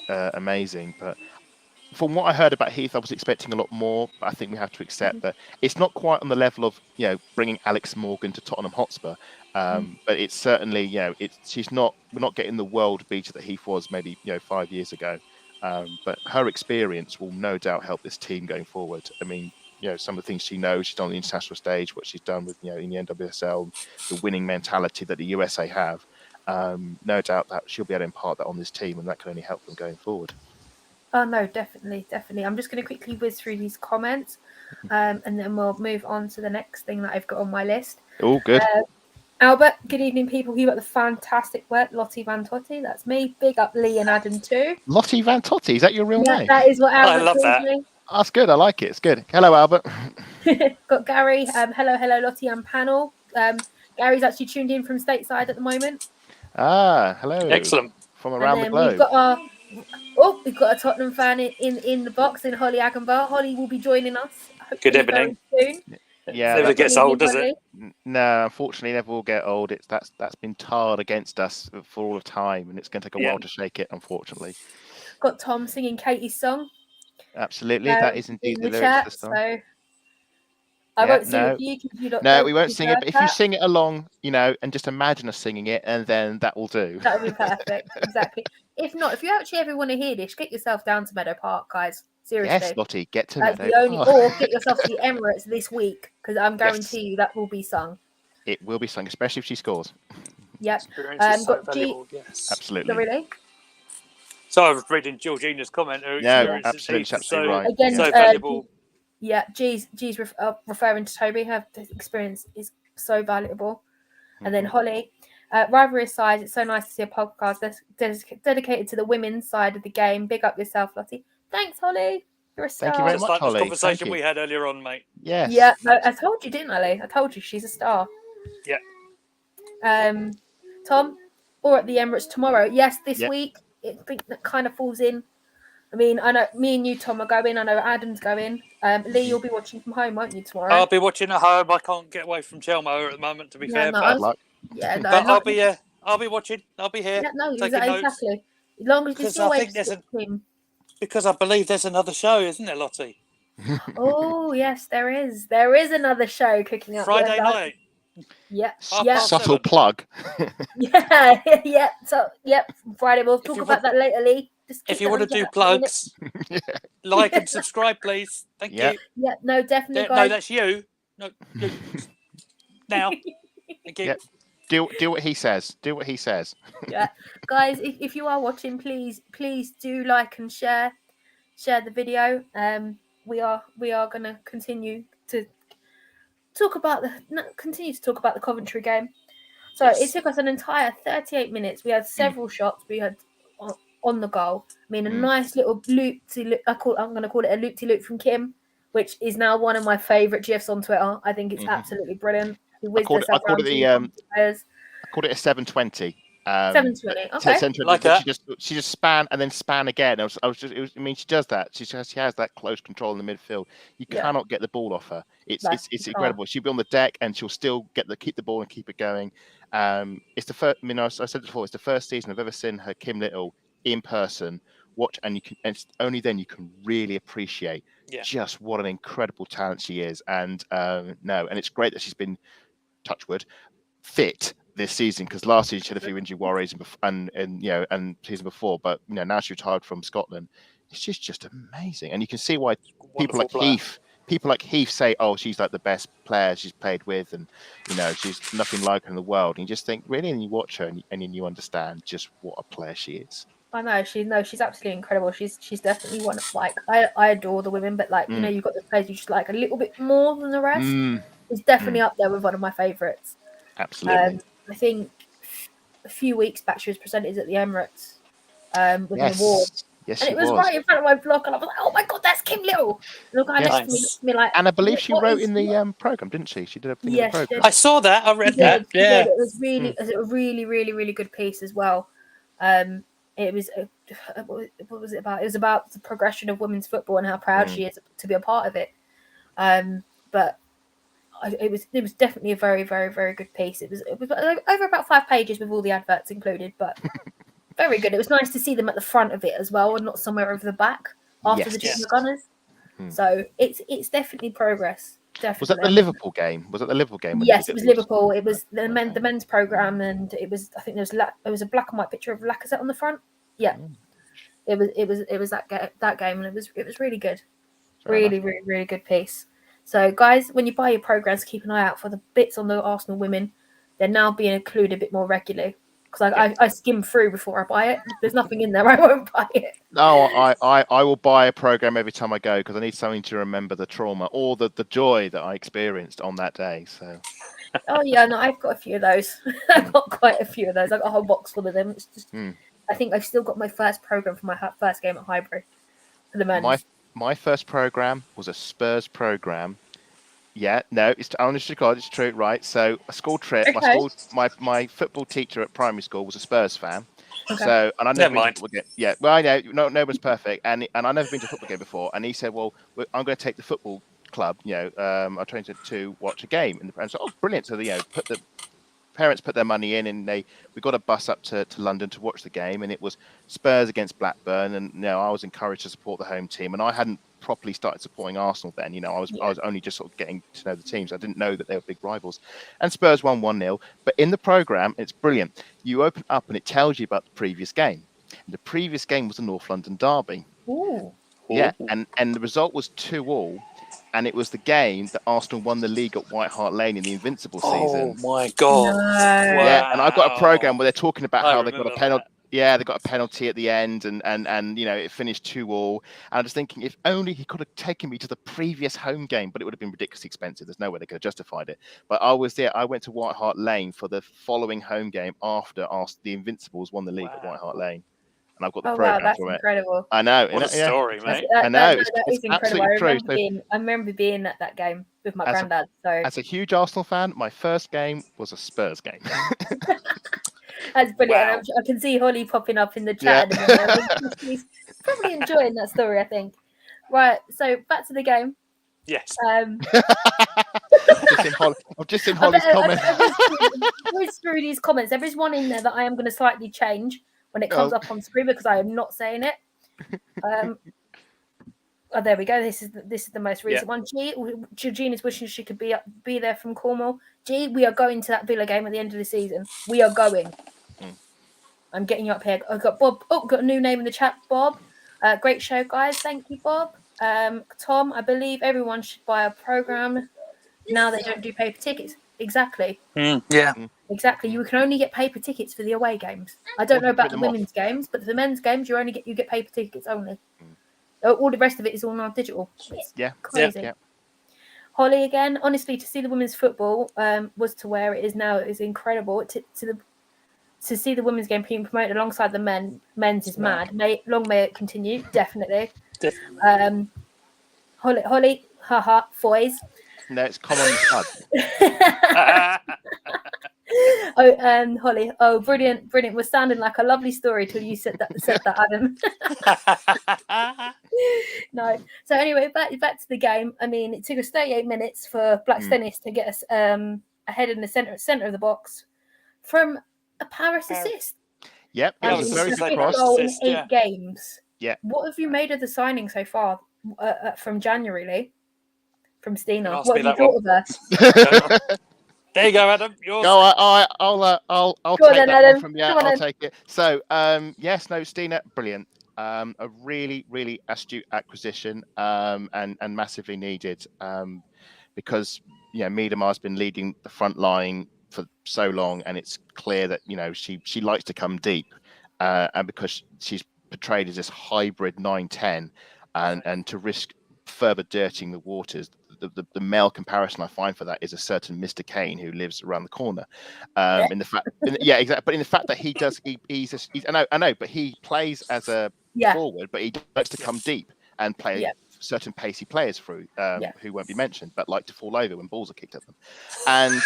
amazing. But from what I heard about Heath, I was expecting a lot more, but I think we have to accept that it's not quite on the level of bringing Alex Morgan to Tottenham Hotspur, but it's certainly we're not getting the world beater that Heath was maybe 5 years ago, but her experience will no doubt help this team going forward. I mean, some of the things she knows, she's done on the international stage, what she's done with in the NWSL, the winning mentality that the USA have. No doubt that she'll be able to impart that on this team, and that can only help them going forward. Oh, no, definitely. I'm just going to quickly whiz through these comments, and then we'll move on to the next thing that I've got on my list. Oh, good. Albert, good evening, people. Keep up the fantastic work. Lottie Van Totti, that's me. Big up Lee and Adam too. Lottie Van Totti, is that your real name? That is what Albert I love that. me. Oh, that's good. I like it. It's good. Hello, Albert. Got Gary. Hello, Lottie and panel. Gary's actually tuned in from stateside at the moment. Hello. Excellent. From around the globe. We've got a Tottenham fan in the box, in Holly Agenbar. Holly will be joining us. Good evening. Soon. Yeah, never gets old, does it? No, unfortunately, never will get old. That's been tarred against us for all of time, and it's going to take a while to shake it. Unfortunately, got Tom singing Katie's song. Absolutely, that is indeed the lyrics chat, of the song. So I won't sing it for you because you don't. No, we won't sing it. But if you sing it along, and just imagine us singing it, and then that will do. That would be perfect. Exactly. If not, if you actually ever want to hear this, get yourself down to Meadow Park, guys. Seriously. Yes, Lottie, get to That's Meadow Park. Or get yourself to the Emirates this week, because I'm guarantee you that will be sung. It will be sung, especially if she scores. Yep. So valuable, yes. Absolutely. Really? So I was reading Georgina's comment. Yeah, absolutely right. Again, so valuable. Yeah, G's referring to Toby. Her experience is so valuable. And then Holly, rivalry aside, it's so nice to see a podcast that's dedicated to the women's side of the game. Big up yourself, Lottie. Thanks, Holly. You're a star. Thank you very much, like Holly. This conversation we had earlier on, mate. Yes. Yeah, I told you, didn't I, Lee? I told you she's a star. Yeah. Tom, or at the Emirates tomorrow. Yes, this week. I think that kind of falls in. I mean, I know me and you, Tom, are going. I know Adam's going. Lee, you'll be watching from home, won't you, tomorrow? I'll be watching at home. I can't get away from Chelmo at the moment, to be fair. No, but I'll be watching. I'll be here. Yeah, no, exactly. As long as you still wait him. Because I believe there's another show, isn't there, Lottie? Oh, yes, there is. There is another show cooking up. Friday night. Yeah. Subtle plug. Yeah. So, Friday. We'll talk about that later, Lee. If you want to do plugs, like and subscribe, please. Thank you. Yeah, no, definitely, guys. No, that's you. No, now. Thank you. Do what he says. Do what he says. Yeah, guys, if you are watching, please do like and share the video. We are going to continue to talk about the Coventry game. So It took us an entire 38 minutes. We had several shots. We had on the goal. I mean, a nice little loop. I'm going to call it a loop-de-loop from Kim, which is now one of my favourite GIFs on Twitter. I think it's absolutely brilliant. She whizzed herself around two players. I called it a 720. 720. Okay. 720, like that. She just span and then span again. I mean, she does that. She has that close control in the midfield. You cannot get the ball off her. It's incredible. She'll be on the deck and she'll still keep the ball and keep it going. It's the first. I mean, I said before, it's the first season I've ever seen her Kim Little in person. And it's only then you can really appreciate just what an incredible talent she is. And and it's great that she's been, touch wood, fit this season, because last season she had a few injury worries and season before, but now she retired from Scotland. It's just amazing, and you can see why people like Heath say, "Oh, she's like the best player she's played with, and she's nothing like her in the world." And you just think, really, and you watch her and you understand just what a player she is. I know she's absolutely incredible. She's definitely one of, like, I adore the women, but like you've got the players you just like a little bit more than the rest. It's definitely up there with one of my favourites. Absolutely. I think a few weeks back she was presented at the Emirates with an award. Yes, and it was right in front of my block, and I was like, "Oh my god, that's Kim Little!" And the guy next to me like, and I believe she wrote in the program, didn't she? She did a thing in the program. I saw that. I read that. Yeah, it was a really, really, really good piece as well. It was what was it about? It was about the progression of women's football and how proud she is to be a part of it. But it was definitely a very, very, very good piece. It was over about 5 pages with all the adverts included, but very good. It was nice to see them at the front of it as well, and not somewhere over the back after the Junior Gunners. So it's definitely progress. Definitely. Was that the Liverpool game? Yes, it was Liverpool. It was the men's program, and it was, I think there was a black and white picture of Lacazette on the front. Yeah, it was that game, and it was really good. Really, really, really good piece. So, guys, when you buy your programs, keep an eye out for the bits on the Arsenal women. They're now being included a bit more regularly, because I skim through before I buy it. If there's nothing in there, I won't buy it. No, I will buy a program every time I go, because I need something to remember the trauma or the joy that I experienced on that day. So. Oh yeah, no, I've got a few of those. I've got quite a few of those. I've got a whole box full of them. It's just, I think I've still got my first program for my first game at Highbury for the men's. My first program was a Spurs program. Yeah, no, it's honest to God, it's true, right? So a school trip. Okay. My football teacher at primary school was a Spurs fan. Okay. So, and I never been to a football game. Yeah, well, I know no one's perfect, and I've never been to a football game before. And he said, "Well, I'm going to take the football club. I'm trying to watch a game." And I said, "Oh, brilliant!" So parents put their money in, and we got a bus up to London to watch the game, and it was Spurs against Blackburn, and I was encouraged to support the home team, and I hadn't properly started supporting Arsenal then. I was only just sort of getting to know the teams. I didn't know that they were big rivals, and Spurs won 1-0. But in the programme, it's brilliant. You open up and it tells you about the previous game. And the previous game was the North London derby. Ooh. Yeah, and the result was 2-2. And it was the game that Arsenal won the league at White Hart Lane in the Invincible season. Oh my God! No. Yeah, and I've got a program where they're talking about how they got a penalty. Yeah, they got a penalty at the end, and it finished 2-2. And I was thinking, if only he could have taken me to the previous home game, but it would have been ridiculously expensive. There's no way they could have justified it. But I was there. I went to White Hart Lane for the following home game after the Invincibles won the league at White Hart Lane. And I've got the program that's for it. Incredible. I know. What a story, mate. I know. That is incredible. I remember being at that game with my granddad. So as a huge Arsenal fan, my first game was a Spurs game. That's brilliant. Wow. I can see Holly popping up in the chat. Yeah. She's probably enjoying that story, I think. Right, so back to the game. Yes. I'm just in Holly's comments. Whiz through these comments. There is one in there that I am going to slightly change when it comes up on screen, because I am not saying it. Oh, there we go. This is the most recent one. Georgina is wishing she could be there from Cornwall. We are going to that Villa game at the end of the season. We are going. I'm getting you up here. I've got Bob. Oh, got a new name in the chat, Bob. Great show, guys. Thank you, Bob. Tom, I believe everyone should buy a program. Now they don't do paper tickets. Exactly. Yeah. Exactly. You can only get paper tickets for the away games. I don't know about the women's games, but for the men's games, you get paper tickets only. All the rest of it is all now digital. It's crazy. Yeah. Holly, again, honestly, to see the women's football was to where it is now is incredible. To see the women's game being promoted alongside the men's is mad. Long may it continue, definitely. Holly, Haha, foys. No, it's common pud. Oh, Holly. Oh, brilliant. We're sounding like a lovely story till you said that, Adam. No. So anyway, back to the game. I mean, it took us 38 minutes for Blackstenius to get us ahead in the center of the box from a Paris assist. Yep, it was a very good cross. Goal in 8 games. Yeah. What have you made of the signing so far from January, Lee? From Stina. Ask What me have you that thought of her? There you go, Adam. Yours. Go, I'll Go take on, that Adam. one from you. Come on, I'll then. take it. So, yes, no, Stina, brilliant. A really, really astute acquisition, and massively needed, because Miedemar's been leading the front line for so long, and it's clear that she likes to come deep, and because she's portrayed as this hybrid 9-10, and to risk further dirtying the waters. The male comparison I find for that is a certain Mr. Kane who lives around the corner. In the fact, exactly. But in the fact that I know, but he plays as a forward, but he likes to come deep and play certain pacey players through, who won't be mentioned, but like to fall over when balls are kicked at them. And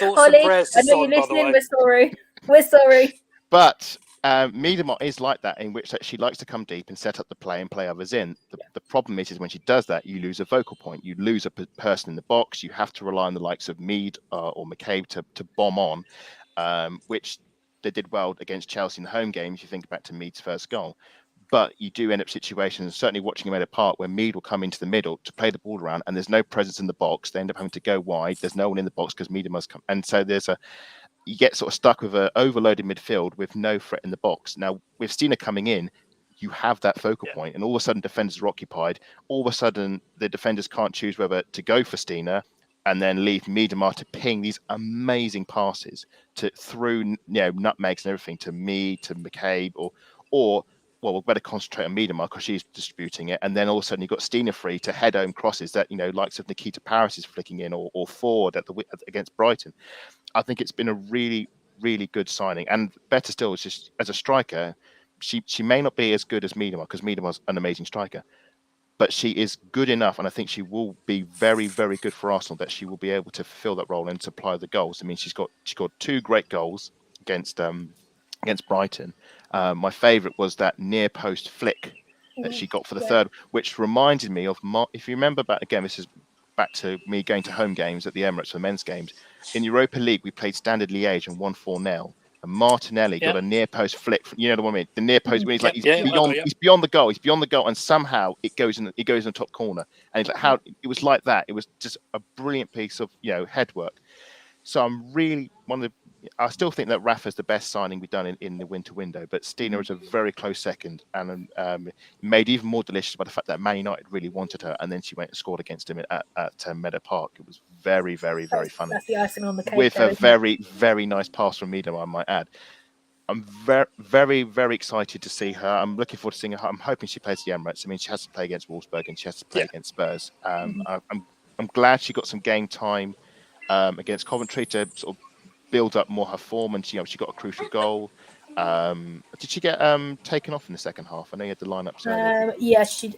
Holly, I know you're listening. We're sorry. But Miedema is like that, in which she likes to come deep and set up the play and play others in. The problem is when she does that, you lose a focal point. You lose a person in the box. You have to rely on the likes of Mead or McCabe to bomb on, which they did well against Chelsea in the home games. You think back to Mead's first goal. But you do end up situations, certainly watching them at a part, where Mead will come into the middle to play the ball around, and there's no presence in the box. They end up having to go wide. There's no one in the box because Miedema must come. And so you get sort of stuck with an overloaded midfield with no threat in the box. Now, with Stina coming in, you have that focal point, and all of a sudden defenders are occupied. All of a sudden, the defenders can't choose whether to go for Stina and then leave Miedema to ping these amazing passes through nutmegs and everything to me, to McCabe, or we'll better concentrate on Miedema because she's distributing it. And then all of a sudden you've got Stina free to head home crosses that, likes of Nikita Paris is flicking in or Ford against Brighton. I think it's been a really, really good signing. And better still, it's just as a striker, she may not be as good as Miedema because Miedema's an amazing striker, but she is good enough. And I think she will be very, very good for Arsenal, that she will be able to fulfill that role and supply the goals. I mean, she got 2 great goals against Brighton. My favourite was that near post flick that she got for the third, which reminded me of if you remember back again. This is back to me going to home games at the Emirates for men's games. In Europa League, we played Standard Liège and won 4-0. And Martinelli got a near post flick. You know the one I mean? The near post when he's beyond the goal. He's beyond the goal, and somehow it goes in the top corner. And it's like how it was like that. It was just a brilliant piece of head work. So I'm really I still think that Rafa's the best signing we've done in the winter window, but Stina is a very close second, and made even more delicious by the fact that Man United really wanted her, and then she went and scored against him at Meadow Park. It was very, very, very funny. That's the icing on the cake. With a very, very nice pass from Miedema, I might add. I'm very, very, very excited to see her. I'm looking forward to seeing her. I'm hoping she plays the Emirates. I mean, she has to play against Wolfsburg and she has to play against Spurs. I'm glad she got some game time against Coventry to sort of build up more her form, and she got a crucial goal. Did she get taken off in the second half? I know you had the lineups. Yes, she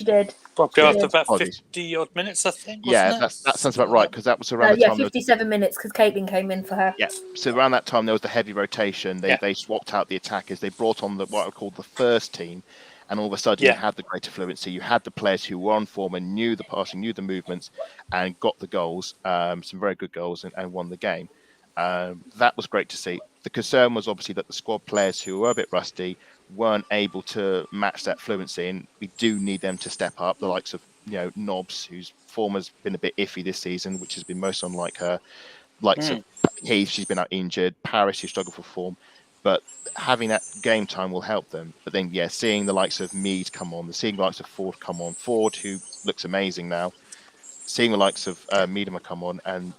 did. Probably after about 50 odd minutes, I think. That sounds about right, because that was around the time. 57 minutes because Caitlin came in for her. Yeah, so around that time there was the heavy rotation. They swapped out the attackers. They brought on what I called the first team, and all of a sudden you had the greater fluency. You had the players who were on form and knew the passing, knew the movements, and got the goals. Some very good goals, and won the game. That was great to see. The concern was obviously that the squad players who were a bit rusty weren't able to match that fluency, and we do need them to step up. The likes of Nobbs, whose form has been a bit iffy this season, which has been most unlike her. Likes of Heath, she's been out injured. Paris, who struggled for form, but having that game time will help them. But then, seeing the likes of Mead come on, seeing the likes of Ford come on, Ford, who looks amazing now, seeing the likes of Miedema come on, and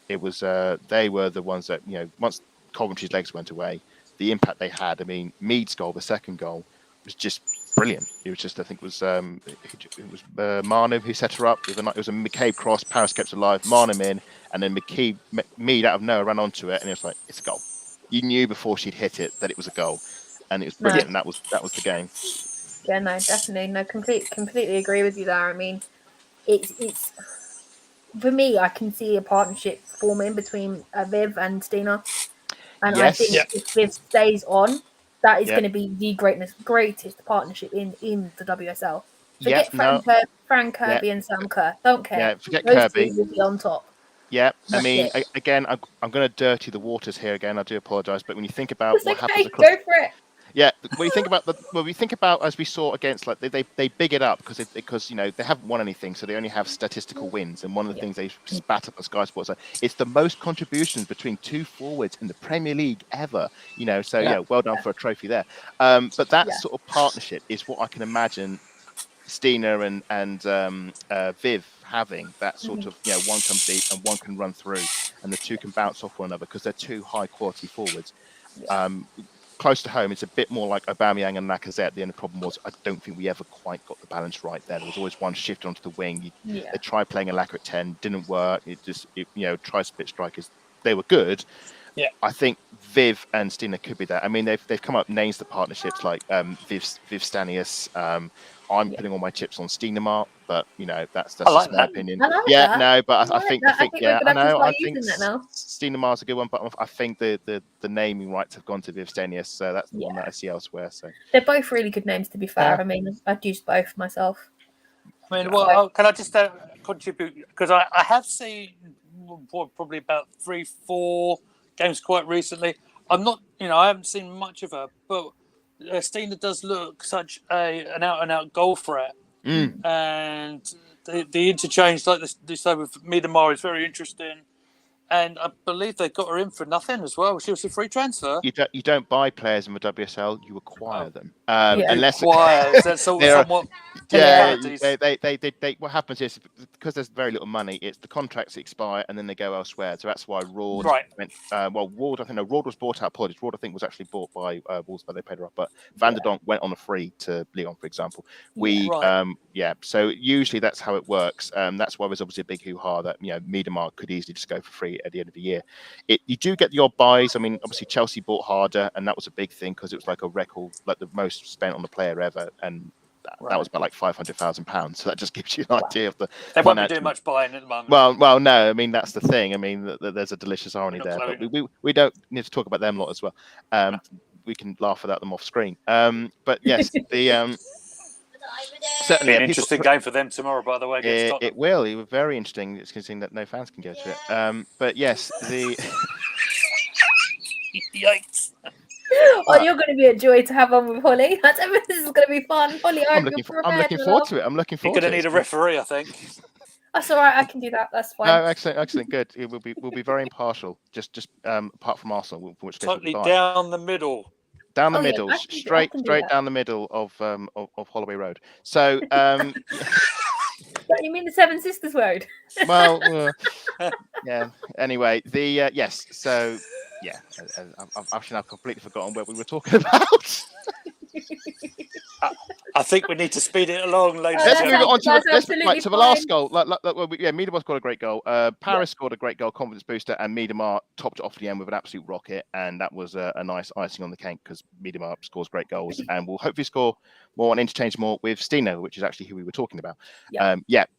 it was they were the ones that once Coventry's legs went away, the impact they had. I mean, Mead's goal, the second goal, was just brilliant. It was just, I think it was Manu who set her up. It was a McCabe cross. Paris kept it alive. Manu in, and then Mead out of nowhere ran onto it, and it was like, it's a goal. You knew before she'd hit it that it was a goal, and it was brilliant. And that was the game. Yeah, no, definitely. No, completely agree with you there. I mean, it's for me, I can see a partnership forming between Viv and Stina. And I think Yes. if Viv stays on, that is Yeah. going to be the greatest partnership in the WSL. Yeah. Forget No. Frank Yeah. Kirby and Sam Kerr. Don't care. Yeah. Forget Those Kirby. two will be on top. Yeah. I That's mean, it. again, I'm going to dirty the waters here again. I do apologise, but when you think about It's what okay. happens across, Go for it. yeah, when you think about as we saw against, like they big it up because you know they haven't won anything, so they only have statistical wins. And one of the things they spat up at Sky Sports, it's the most contributions between two forwards in the Premier League ever. You know, so yeah, well done for a trophy there. But that sort of partnership is what I can imagine Stina and Viv having, that sort of, you know, one comes deep and one can run through, and the two can bounce off one another because they're two high quality forwards. Close to home, it's a bit more like Aubameyang and Lacazette. The only problem was I don't think we ever quite got the balance right there. There was always one shift onto the wing. They tried playing a Lacazette at 10, didn't work. You know, tri-split strikers, they were good. Yeah, I think Viv and Stina could be that. I mean, they've come up names the partnerships like Viv Stanius. I'm putting all my chips on Stina, but you know that's like just my that. opinion. I like Yeah, that. no, but I like think that. yeah, we're I gonna have to know. start I think using that now. Stina is a good one, but I think the naming rights have gone to Viv Stanius, so that's the one that I see elsewhere. So They're both really good names, to be fair. Yeah. I mean, I'd used both myself. I mean, well, can I just contribute? Because I have seen probably about 3-4 games quite recently. I'm not, you know, I haven't seen much of her, but Stina does look such an out-and-out goal threat. And the interchange, like this say with Miedemar, is very interesting. And I believe they got her in for nothing as well. She was a free transfer. you don't buy players in the WSL, you acquire them. Unless that's somewhat. Yeah, they what happens is because there's very little money, it's the contracts expire and then they go elsewhere. So that's why Rord went. Rord, I think Rord was bought out. Apologies, Rord I think was actually bought by Wolfsburg. They paid her off, but Van der Donk went on a free to Lyon, for example. So usually that's how it works. That's why there's obviously a big hoo-ha that, you know, Miedemar could easily just go for free at the end of the year. You do get the odd buys. I mean, obviously Chelsea bought Harder, and that was a big thing because it was like a record, like the most spent on a player ever, and that was about like £500,000. So that just gives you an idea of the. They won't be doing much buying at the moment. Well, no. I mean, that's the thing. I mean, there's a delicious irony there, but we don't need to talk about them a lot as well. We can laugh at them off screen. But yes, the. Certainly an interesting game for them tomorrow, by the way. It will. It was very interesting. It's considering that no fans can go to it. But yes, the. Yikes. Oh, you're going to be a joy to have on with Holly. This is going to be fun. Holly, I'm looking forward to it. I'm looking forward to it. You're going to need a referee, I think. That's all right. I can do that. That's fine. Oh, excellent. Good. We'll be very impartial. Just apart from Arsenal, which totally down the middle. Down the middle, straight down the middle of Holloway Road. So, you mean the Seven Sisters Road? Well, yeah. Anyway, the yes. So, yeah, I've completely forgotten what we were talking about. I think we need to speed it along, ladies and gentlemen. Let's move on to the last goal. Miedemar scored a great goal. Paris scored a great goal, confidence booster, and Miedemar topped it off the end with an absolute rocket, and that was a nice icing on the cake because Miedemar scores great goals, and will hopefully score more and interchange more with Stino, which is actually who we were talking about.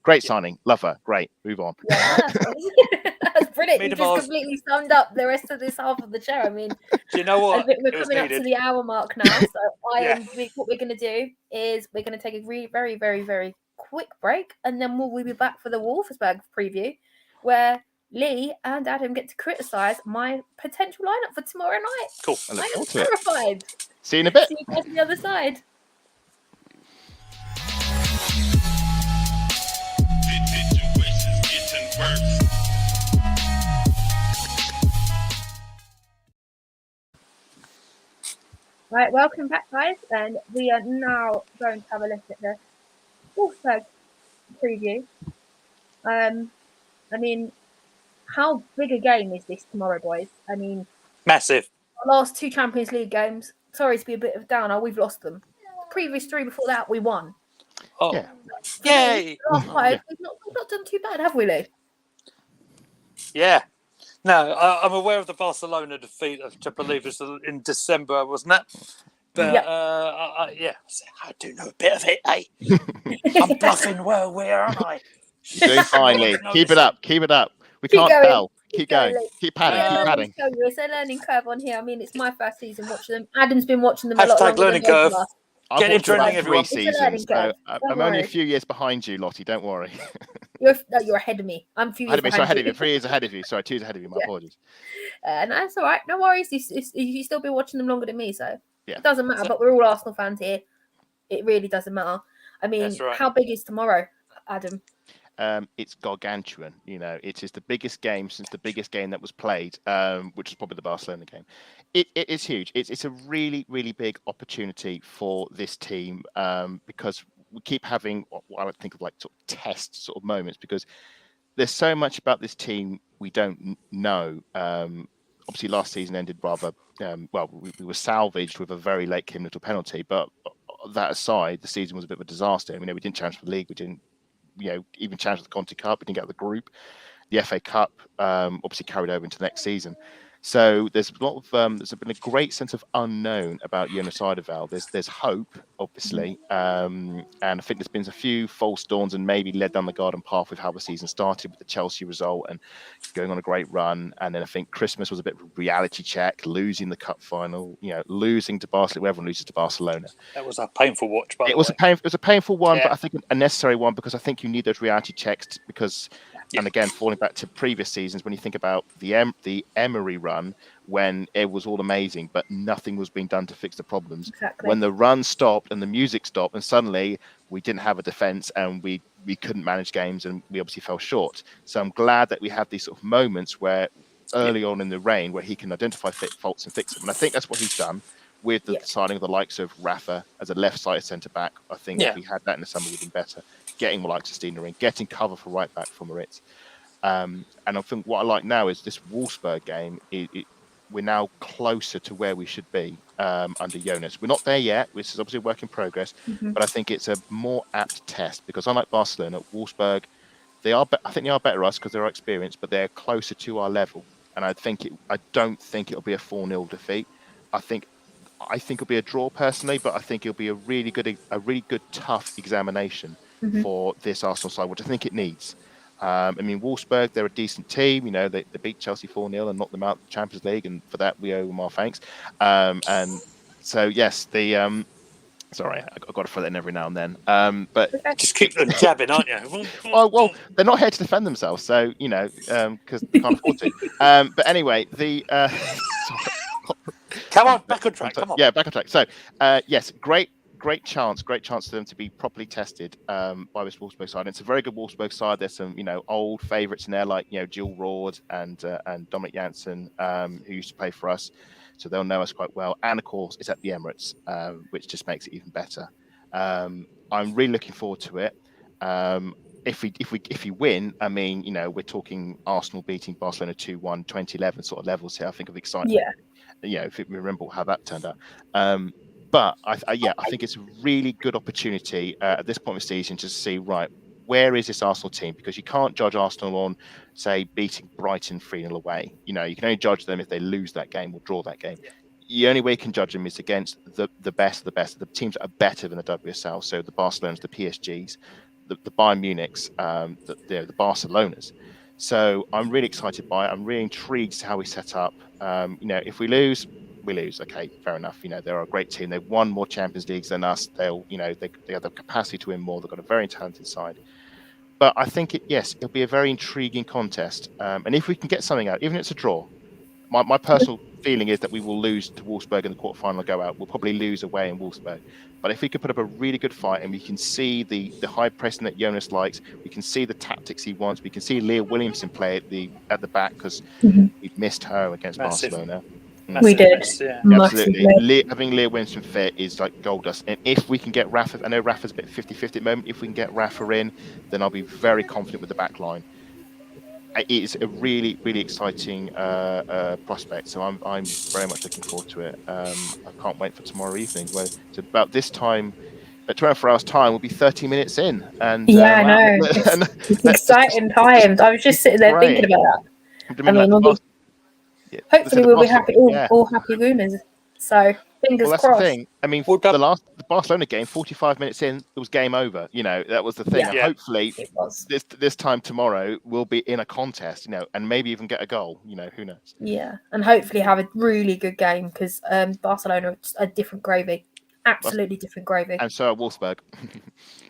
Great signing, love her, great. Move on. That's brilliant. You just completely summed up the rest of this half of the show. I mean, do you know what? We're coming up to the hour mark now, so what we're going to do is we're going to take a very, very, very quick break, and then we'll be back for the Wolfsburg preview, where Lee and Adam get to criticise my potential lineup for tomorrow night. Cool. I am terrified. See you in a bit. See you guys on the other side. Right, welcome back, guys, and we are now going to have a look at the Wolfsburg preview. I mean, how big a game is this tomorrow, boys? I mean, massive. Our last 2 Champions League games, sorry to be a bit of a downer, we've lost them. The previous 3 before that, we won. Oh, yeah. Yay! We've not done too bad, have we, Lee? Yeah. No, I'm aware of the Barcelona defeat, which I believe was in December, wasn't it? But I do know a bit of it, eh? I'm bluffing well, aren't I? You're doing fine, Lee. Keep it up. Keep it up. We Keep can't going. tell. Keep going. Lee. Keep padding. Keep padding. Tell you, it's a learning curve on here. I mean, it's my first season watching them. Adam's been watching them a lot Hashtag longer learning than both curve. of us. I've watched trending, about everyone. 3 It's a learning seasons. curve. So Don't I'm only a worry. few years behind you, Lottie. Don't worry. You're ahead of me. I'm a few years ahead of you. you. 3 years ahead of you. Sorry, 2 years ahead of you. My apologies. No, that's all right. No worries. You've still been watching them longer than me, so Yeah. it doesn't matter. But we're all Arsenal fans here. It really doesn't matter. I mean, how big is tomorrow, Adam? It's gargantuan. It is the biggest game since the biggest game that was played, which is probably the Barcelona game. It is huge. It's a really, really big opportunity for this team because we keep having what I would think of like sort of test sort of moments, because there's so much about this team we don't know. Obviously, last season ended rather well. We were salvaged with a very late Kim Little penalty, but that aside, the season was a bit of a disaster. We didn't challenge for the league. We didn't, even challenge for the Conti Cup. We didn't get out of the group. The FA Cup obviously carried over into the next season. So there's a lot of there's been a great sense of unknown about Jonas Eidevall. There's hope, obviously, and I think there's been a few false dawns and maybe led down the garden path with how the season started with the Chelsea result and going on a great run. And then I think Christmas was a bit of a reality check, losing the cup final, losing to Barcelona. Everyone loses to Barcelona. That was a painful watch. By it the was way. it was a painful one, but I think a necessary one, because I think you need those reality checks because. Yeah. And again, falling back to previous seasons, when you think about the Emery run, when it was all amazing, but nothing was being done to fix the problems. Exactly. When the run stopped and the music stopped, and suddenly we didn't have a defense and we couldn't manage games, and we obviously fell short. So I'm glad that we have these sort of moments where early on in the reign where he can identify faults and fix them. And I think that's what he's done with the signing of the likes of Rafa as a left-sided centre-back. I think if we had that in the summer, we'd been better. Getting more like Stina in, getting cover for right back for Moritz. And I think what I like now is this Wolfsburg game. We're now closer to where we should be under Jonas. We're not there yet. This is obviously a work in progress, but I think it's a more apt test because unlike Barcelona, Wolfsburg, I think they are better us because they're experienced, but they're closer to our level. And I don't think it'll be a 4-0 defeat. I think it'll be a draw personally, but I think it'll be a really good, tough examination for this Arsenal side, which I think it needs. Wolfsburg, they're a decent team. They beat Chelsea 4-0 and knocked them out of the Champions League, and for that we owe them our thanks. And so, yes, sorry, I've got to throw that in every now and then. But just keep them jabbing, aren't you? well, they're not here to defend themselves, so because they can't afford to. But anyway, Come on, back on track. Come on. Yeah, back on track. So, yes, great chance for them to be properly tested by this Wolfsburg side. And it's a very good Wolfsburg side. There's some, old favourites in there like, Jill Rord and Dominic Janssen, who used to play for us. So they'll know us quite well. And of course, it's at the Emirates, which just makes it even better. I'm really looking forward to it. If we win, we're talking Arsenal beating Barcelona 2-1, 2011 sort of levels here. I think of excitement. Yeah. If we remember how that turned out. But I think it's a really good opportunity at this point of the season to see, right, where is this Arsenal team? Because you can't judge Arsenal on, say, beating Brighton 3-0 away. You can only judge them if they lose that game or draw that game. The only way you can judge them is against the best of the teams that are better than the WSL. So the Barcelonas, the PSGs, the Bayern Munichs, the Barcelonas. So I'm really excited by it. I'm really intrigued to how we set up. If we lose, we lose. Okay, fair enough. They're a great team. They've won more Champions Leagues than us. They have the capacity to win more. They've got a very talented side. But I think it'll be a very intriguing contest. And if we can get something out, even if it's a draw, my personal feeling is that we will lose to Wolfsburg in the quarterfinal and go out. We'll probably lose away in Wolfsburg. But if we could put up a really good fight and we can see the high pressing that Jonas likes, we can see the tactics he wants, we can see Leah Williamson play at the back because we've missed her against Barcelona. We did. Yeah. Absolutely. Having Leah Williamson fit is like gold dust. And if we can get Rafa, I know Rafa's a bit 50-50 at the moment. If we can get Rafa in, then I'll be very confident with the back line. It is a really, really exciting prospect. So I'm very much looking forward to it. I can't wait for tomorrow evening. Where it's about this time, at 24 hours time, we'll be 30 minutes in. And I know. It's exciting times. I was just sitting there thinking about that. Hopefully we'll be happy. All happy Gooners. So fingers Well, that's crossed. the thing. I mean, Well, the Barcelona game, 45 minutes in, it was game over. That was the thing. Yeah. And Yeah. hopefully, It was. this time tomorrow we'll be in a contest. And maybe even get a goal. Who knows? Yeah, and hopefully have a really good game because Barcelona are just a different gravy. Absolutely different gravy. And so are Wolfsburg.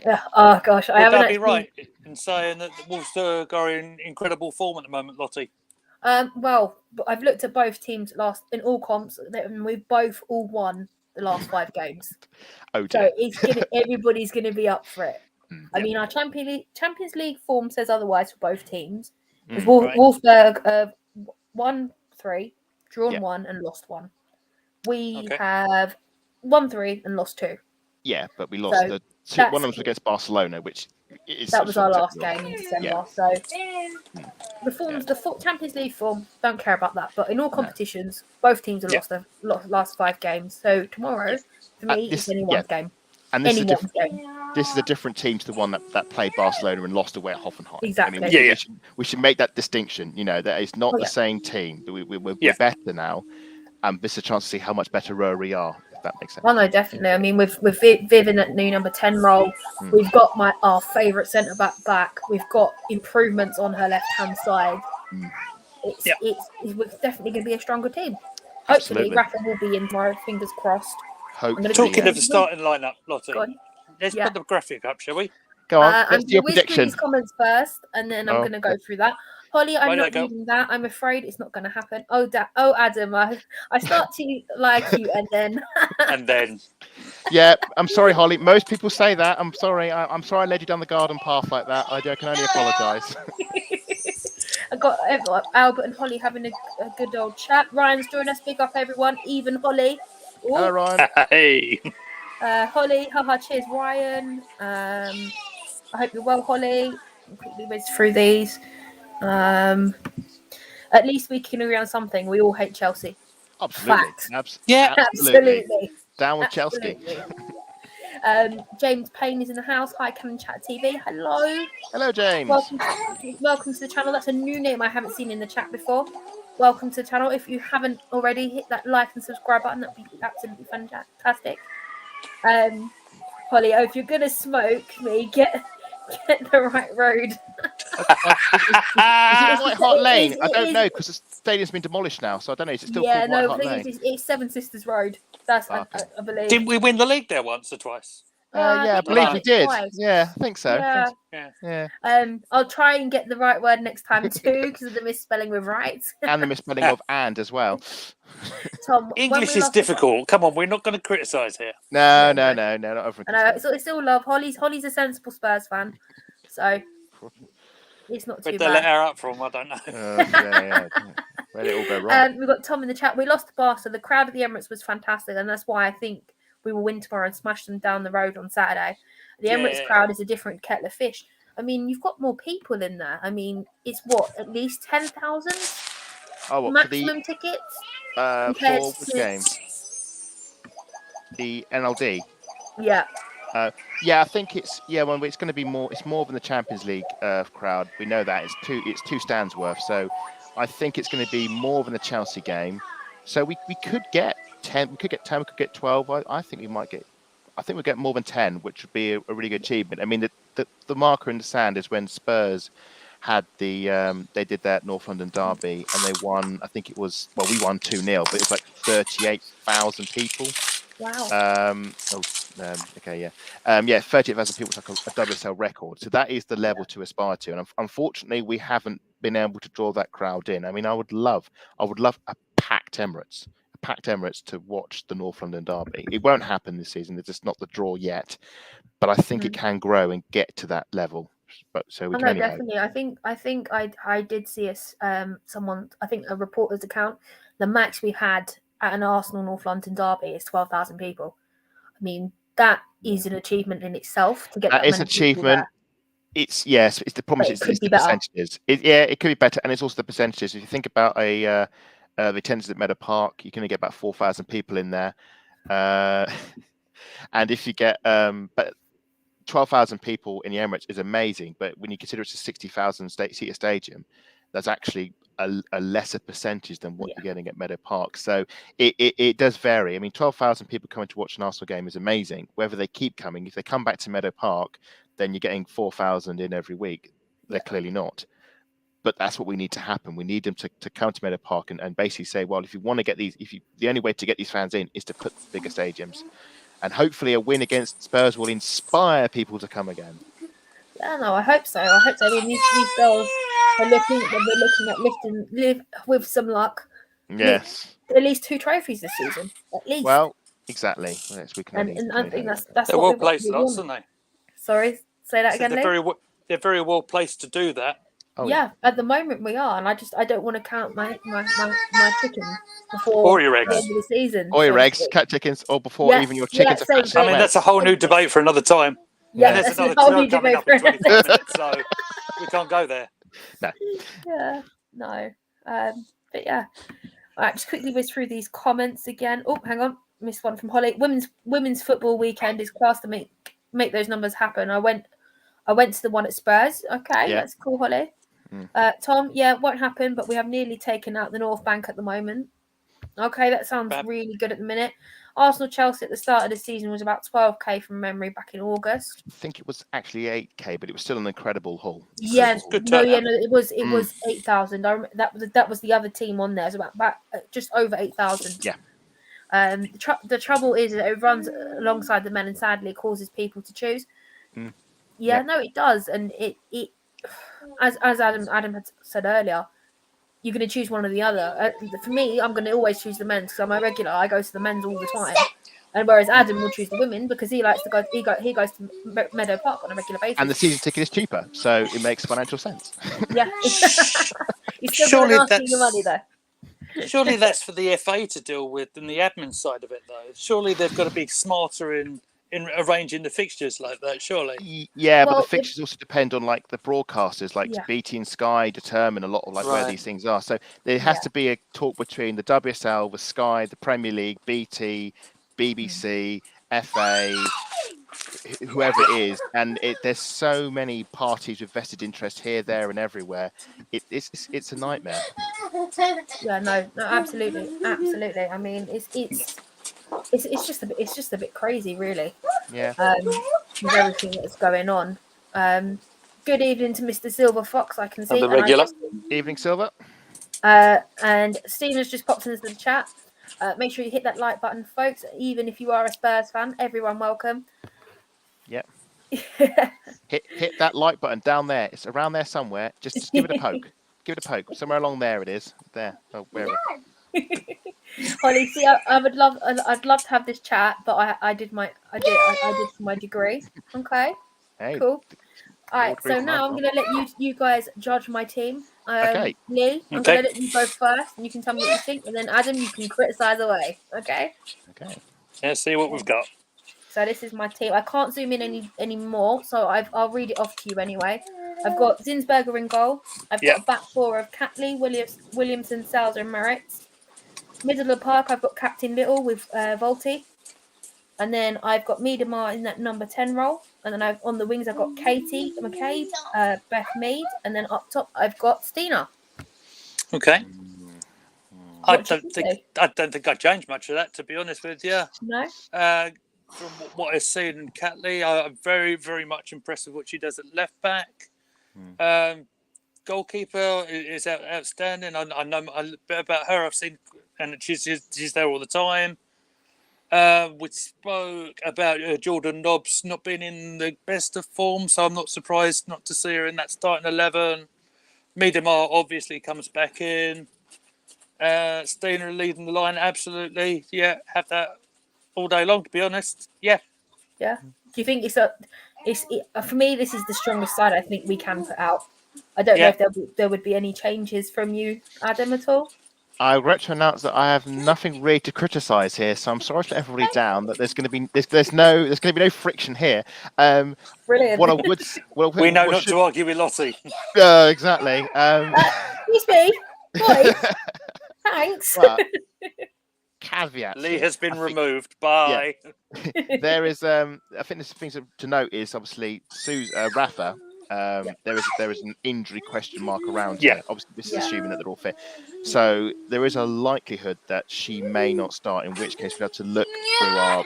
Yeah. Oh gosh, I Would haven't that be actually. right in saying that the Wolfsburg are in incredible form at the moment, Lottie? Well, I've looked at both teams in all comps, and we've both all won the last 5 games. Oh dear. So everybody's gonna be up for it. I mean, our Champions League form says otherwise for both teams. Because Right. Wolfsburg won 3, drawn Yeah. 1, and lost 1. We Okay. have won 3 and lost 2. Yeah, but we lost the two. One of them was against Barcelona, which is That was our last typical. game in December. Yeah. So the Champions League form, don't care about that. But in all competitions, both teams have lost their last 5 games. So tomorrow, for me, it's anyone's game. And this is a different team to the one that played Barcelona and lost away at Hoffenheim. Exactly. I mean, we should make that distinction. That it's not the same team. We're better now, and this is a chance to see how much better we are. If that makes sense. Oh no, definitely. I mean, with Viv in that new number 10 role, we've got our favourite centre back. We've got improvements on her left hand side. It's definitely going to be a stronger team. Hopefully, Rafa will be in tomorrow. Fingers crossed. Talking of the starting lineup, Lottie, let's put the graphic up, shall we? Go on. I'm Let's do your going to whiz through prediction. these comments first, and then I'm going to go through that. Holly, I'm not reading that. I'm afraid it's not going to happen. Oh, Adam, I start to like you, and then and then. Yeah, I'm sorry, Holly. Most people say that. I'm sorry. I'm sorry I led you down the garden path like that. I can only apologise. I got Albert and Holly having a good old chat. Ryan's joined us. Big up, everyone. Even Holly. Ooh. Hello, Ryan. Hey. Holly, haha, cheers, Ryan. I hope you're well, Holly. I'll quickly whiz through these. At least we can agree on something. We all hate Chelsea. Absolutely. Fact. Absolutely. Down with Chelsea. James Payne is in the house. Hi, Canon Chat TV. Hello. Hello, James. Welcome to the channel. That's a new name I haven't seen in the chat before. Welcome to the channel. If you haven't already, hit that like and subscribe button. That'd be absolutely fantastic. Holly, if you're gonna smoke me, get the right road. Is it White Hart Lane? I don't know because the stadium's been demolished now, so I don't know. Is it still called White Hart Lane? It's Seven Sisters Road. That's I believe. Didn't we win the league there once or twice? I believe we did. Twice. Yeah, I think so. Yeah. I'll try and get the right word next time too, because of the misspelling with right. And the misspelling of "and" as well. Tom, English is difficult. Come on, we're not going to criticise here. No, not over. It's all love. Holly's a sensible Spurs fan, so it's not too Where'd bad. they let her out from? I don't know. Where did it all go wrong? We've got Tom in the chat. We lost to Barca. The crowd at the Emirates was fantastic, and that's why I think we will win tomorrow and smash them down the road on Saturday. The Emirates crowd is a different kettle of fish. I mean, you've got more people in there. I mean, it's at least 10,000 maximum tickets. For which game? The NLD. Yeah. I think it's when it's going to be more. It's more than the Champions League crowd. We know that it's two stands worth. So I think it's going to be more than the Chelsea game. So we could get 10. We could get 10. We could get 12. I think we might get. I think we'll get more than 10, which would be a really good achievement. I mean, the marker in the sand is when Spurs had they did that North London derby and they won. I think it was we won 2-0, but it was like 38,000 people. Wow. 38,000 people. It's like a WSL record. So that is the level to aspire to. And unfortunately, we haven't been able to draw that crowd in. I mean, I would love a packed Emirates to watch the North London derby. It won't happen this season. It's just not the draw yet. But I think it can grow and get to that level. But so we can definitely. I think I did see someone. I think a reporter's account. The max we had at an Arsenal North London derby is 12,000 people. I mean, that is an achievement in itself to get that is an achievement. It's the problem is it's the percentages. It could be better, and it's also the percentages. If you think about the attendance at Meadow Park, you can only get about 4,000 people in there, and if you get but 12,000 people in the Emirates is amazing. But when you consider it's a 60,000 seater stadium, that's actually a lesser percentage than what you're getting at Meadow Park. So it does vary. I mean, 12,000 people coming to watch an Arsenal game is amazing. Whether they keep coming, if they come back to Meadow Park, then you're getting 4,000 in every week. They're clearly not. But that's what we need to happen. We need them to come to Meadow Park and basically say, well, if you want to get these, the only way to get these fans in is to put bigger stadiums. And hopefully a win against Spurs will inspire people to come again. Yeah, no, I hope so. I mean, these girls are looking at lifting with some luck. Yes. At least 2 trophies this season. At least. Well, exactly. Yes, we can and I think that's they're what well placed, lots, aren't they? Sorry, say that again. They're very well placed to do that. Oh, yeah, at the moment we are, and I don't want to count my chickens before or your eggs. the end of the season. Or your eggs, cat chickens, or before even your chickens are hatched. I mean, that's a whole new debate for another time. Yeah, there's another show coming up in 25 minutes, so we can't go there. No. Yeah, no. But yeah, all right, just quickly whiz through these comments again. Oh, hang on, missed one from Holly. Women's football weekend is class to make those numbers happen. I went to the one at Spurs. Okay, that's cool, Holly. Tom, won't happen, but we have nearly taken out the North Bank at the moment. Okay, that sounds really good at the minute. Arsenal-Chelsea at the start of the season was about 12k from memory back in August. I think it was actually 8k, but it was still an incredible haul. Yeah, it was 8,000. That was the other team on there. It was about just over 8,000. Yeah. The trouble is that it runs alongside the men and sadly causes people to choose. Yeah, no, it does, and it as Adam had said earlier, you're going to choose one or the other. For me, I'm going to always choose the men's because I'm a regular. I go to the men's all the time, and whereas Adam will choose the women because he likes to go. He goes to Meadow Park on a regular basis, and the season ticket is cheaper, so it makes financial sense. Yeah, you're still asking your money though. Surely that's for the FA to deal with and the admin side of it, though. Surely they've got to be smarter in arranging the fixtures like that, surely. Yeah, but the fixtures also depend on like the broadcasters, like BT and Sky determine a lot of like where these things are. So there has to be a talk between the WSL, the Sky, the Premier League, BT, BBC, FA, whoever it is, and there's so many parties with vested interest here, there, and everywhere. It's a nightmare. Yeah, no, absolutely. I mean, it's just a bit crazy, really. Yeah. With everything that's going on. Good evening to Mr. Silver Fox. I can see. The regular. Evening, Silver. And Steve has just popped into the chat. Make sure you hit that like button, folks. Even if you are a Spurs fan, everyone welcome. Yep. hit that like button down there. It's around there somewhere. Just give it a poke. Give it a poke. Somewhere along there it is. There. Oh, wherever. Holly, see, I'd love to have this chat, but I did for my degree. Okay. Hey, cool. All right, so now I'm gonna let you guys judge my team. Okay. Lee, I'm gonna let you go first, and you can tell me what you think, and then Adam, you can criticize away. Okay. Okay. Let's see what we've got. So this is my team. I can't zoom in any more, so I'll read it off to you anyway. I've got Zinsberger in goal. I've got a back four of Catley, Williamson, Salzer, and Merritt. Middle of the park, I've got Captain Little with Volti. And then I've got Miedemar in that number 10 role. And then on the wings, I've got Katie McCabe, Beth Mead. And then up top, I've got Stina. Okay. I don't think I changed much of that, to be honest with you. No? From what I've seen in Catley, I'm very, very much impressed with what she does at left back. Goalkeeper is outstanding. I know a bit about her. I've seen, and she's there all the time. We spoke about Jordan Nobbs not being in the best of form, so I'm not surprised not to see her in that starting 11. Miedemar obviously comes back in. Stina leading the line, absolutely. Yeah, have that all day long, to be honest. Yeah. Yeah. Do you think for me, this is the strongest side I think we can put out. I don't know if there would be any changes from you, Adam, at all. I regret to announce that I have nothing really to criticise here, so I'm sorry to let everybody down. That there's going to be no friction here. Brilliant. What I would, we know not to argue with Lottie. Exactly. Excuse me, boys. Thanks. Caveat. Lee has been removed. Bye. Yeah. There is. I think there's things to note is obviously Rafa There is an injury question mark around Yeah. her. Obviously, this is assuming that they're all fit. So there is a likelihood that she may not start, in which case we have to look through our